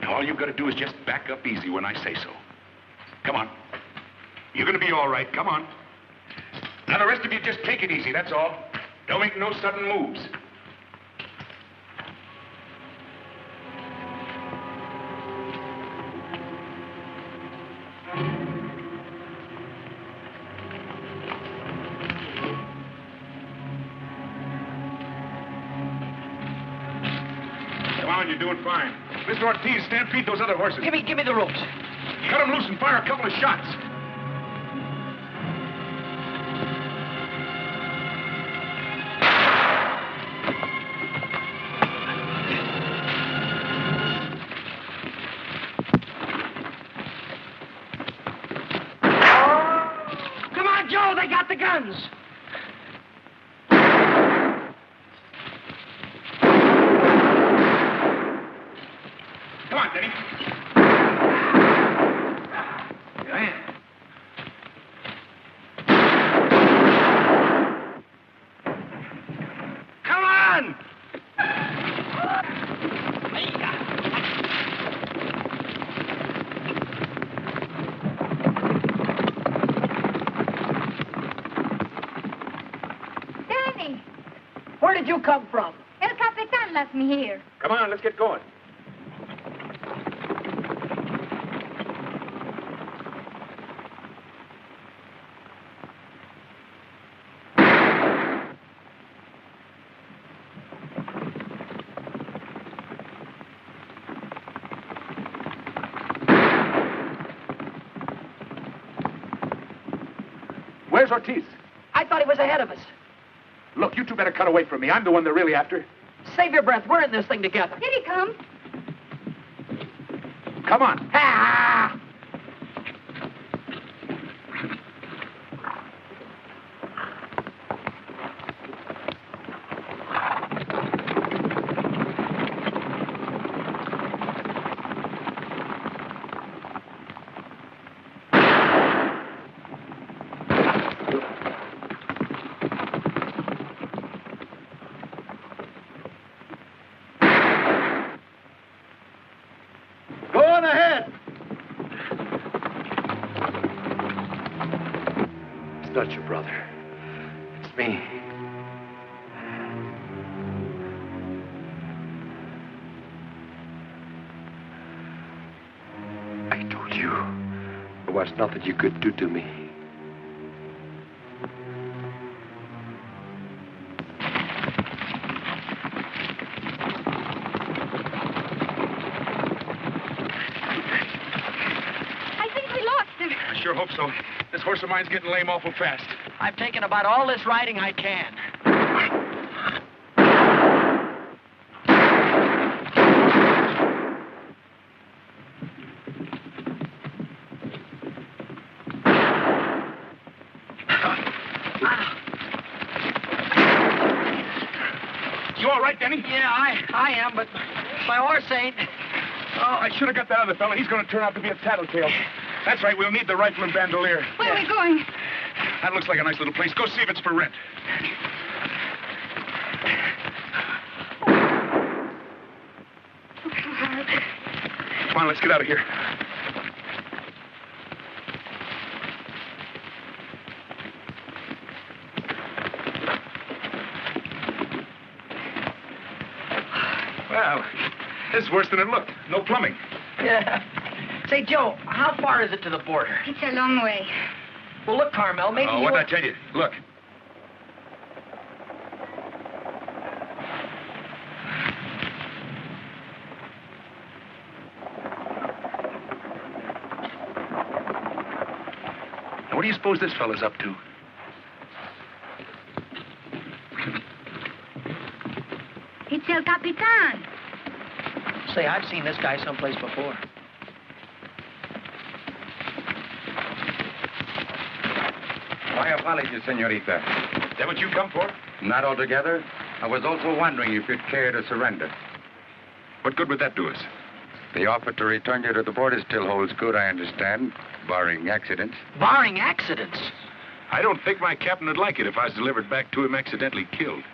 Now, all you've got to do is just back up easy when I say so. Come on. You're going to be all right. Come on. Now, the rest of you just take it easy, that's all. Don't make no sudden moves. Come on, you're doing fine. Mr. Ortiz, stampede those other horses. Give me the ropes. Cut them loose and fire a couple of shots. Come on, Joe, they got the guns. Come on, Denny. Come on! Danny, Where did you come from? El Capitan left me here. Come on, let's get going. Where's Ortiz? I thought he was ahead of us. Look, you two better cut away from me. I'm the one they're really after. Save your breath. We're in this thing together. Here he comes. Come on. Ah! brother. It's me. I told you there was nothing you could do to me. I sure hope so. This horse of mine's getting lame awful fast. I've taken about all this riding I can. You all right, Denny? Yeah, I am, but my horse ain't. Oh, I should have got that other fella. He's going to turn out to be a tattletale. That's right, we'll need the rifle and bandolier. Where are we going? That looks like a nice little place. Go see if it's for rent. Come on, let's get out of here. Well, this is worse than it looked. No plumbing. Yeah. Say, Joe, how far is it to the border? It's a long way. Well, look, Carmel, maybe Oh, what did I tell you? Look. Now, what do you suppose this fella's up to? It's El Capitan. Say, I've seen this guy someplace before. My apologies, senorita. Is that what you come for? Not altogether. I was also wondering if you'd care to surrender. What good would that do us? The offer to return you to the border still holds good, I understand, barring accidents. Barring accidents? I don't think my captain would like it if I was delivered back to him accidentally killed.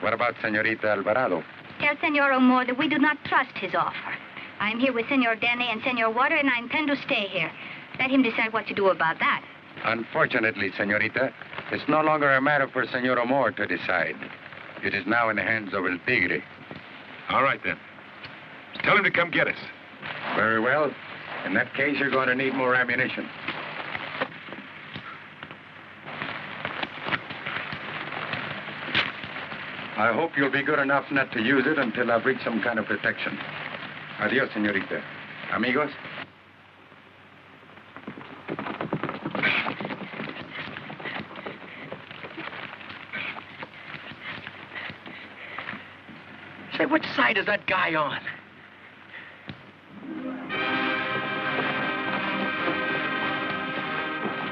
What about Senorita Alvarado? Tell Senor O'More that we do not trust his offer. I'm here with Senor Denny and Senor Water, and I intend to stay here. Let him decide what to do about that. Unfortunately, senorita, it's no longer a matter for Senor O'More to decide. It is now in the hands of El Tigre. All right, then. Tell him to come get us. Very well. In that case, you're going to need more ammunition. I hope you'll be good enough not to use it until I've reached some kind of protection. Adios, senorita. Amigos? Say, which side is that guy on?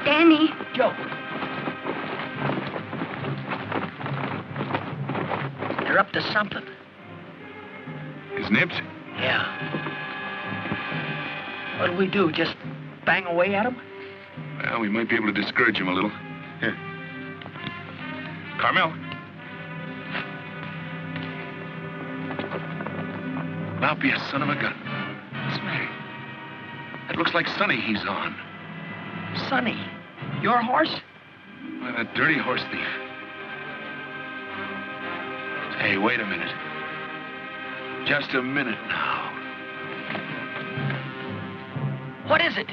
Danny. Joe. They're up to something. His nibs? Yeah. What'll we do, just bang away at him? Well, we might be able to discourage him a little. Here. Carmel. Now be a son of a gun. What's the matter? That looks like Sonny he's on. Sonny? Your horse? Why, that dirty horse thief. Hey, wait a minute. Just a minute now. What is it?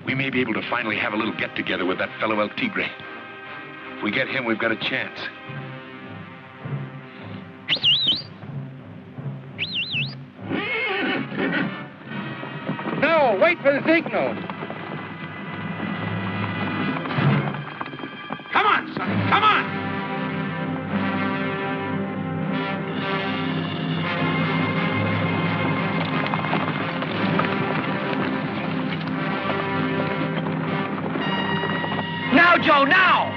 We may be able to finally have a little get-together with that fellow El Tigre. If we get him, we've got a chance. No, wait for the signal. Come on, Sonny, come on! Now, Joe, now!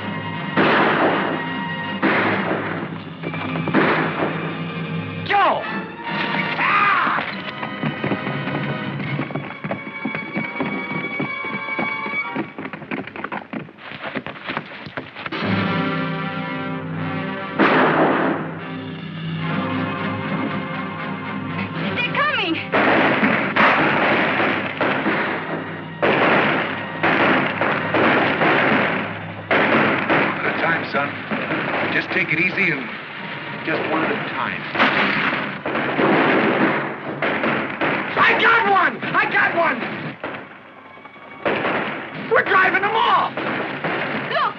Joe! They're coming. million. Just one at a time. I got one! I got one! We're driving them off! Look!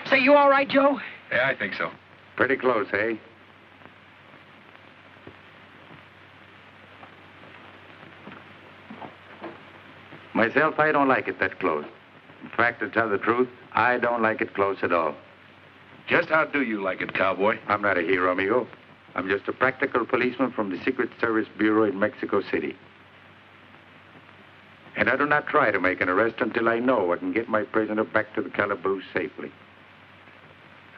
Say, you all right, Joe? Yeah, I think so. Pretty close, eh? Myself, I don't like it that close. In fact, to tell the truth, I don't like it close at all. Just how do you like it, cowboy? I'm not a hero, amigo. I'm just a practical policeman from the Secret Service Bureau in Mexico City. And I do not try to make an arrest until I know I can get my prisoner back to the calaboose safely.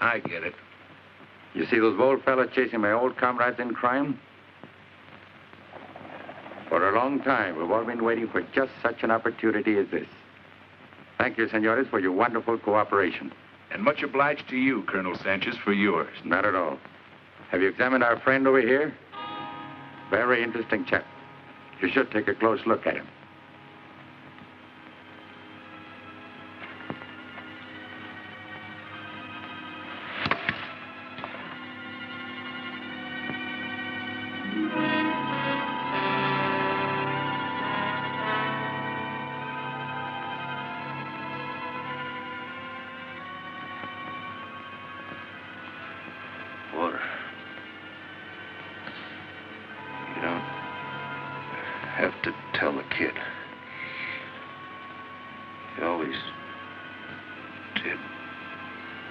I get it. You see those bold fellas chasing my old comrades in crime? For a long time, we've all been waiting for just such an opportunity as this. Thank you, senores, for your wonderful cooperation. And much obliged to you, Colonel Sanchez, for yours. Not at all. Have you examined our friend over here? Very interesting chap. You should take a close look at him. Water. You don't have to tell the kid. You always did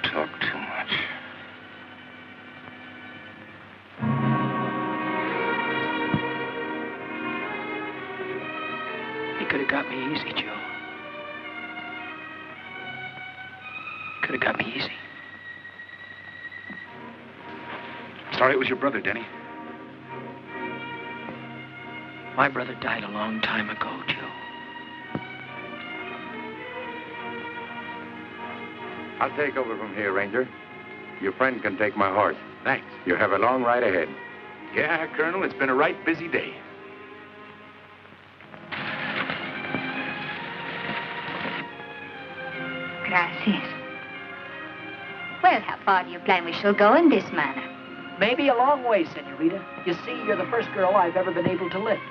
talk too much. You could have got me easy, Joe. Could have got me easy. Sorry it was your brother, Denny. My brother died a long time ago, Joe. I'll take over from here, Ranger. Your friend can take my horse. Thanks. You have a long ride ahead. Yeah, Colonel, it's been a right busy day. Gracias. Well, how far do you plan we shall go in this manner? Maybe a long way, senorita. You see, you're the first girl I've ever been able to lift.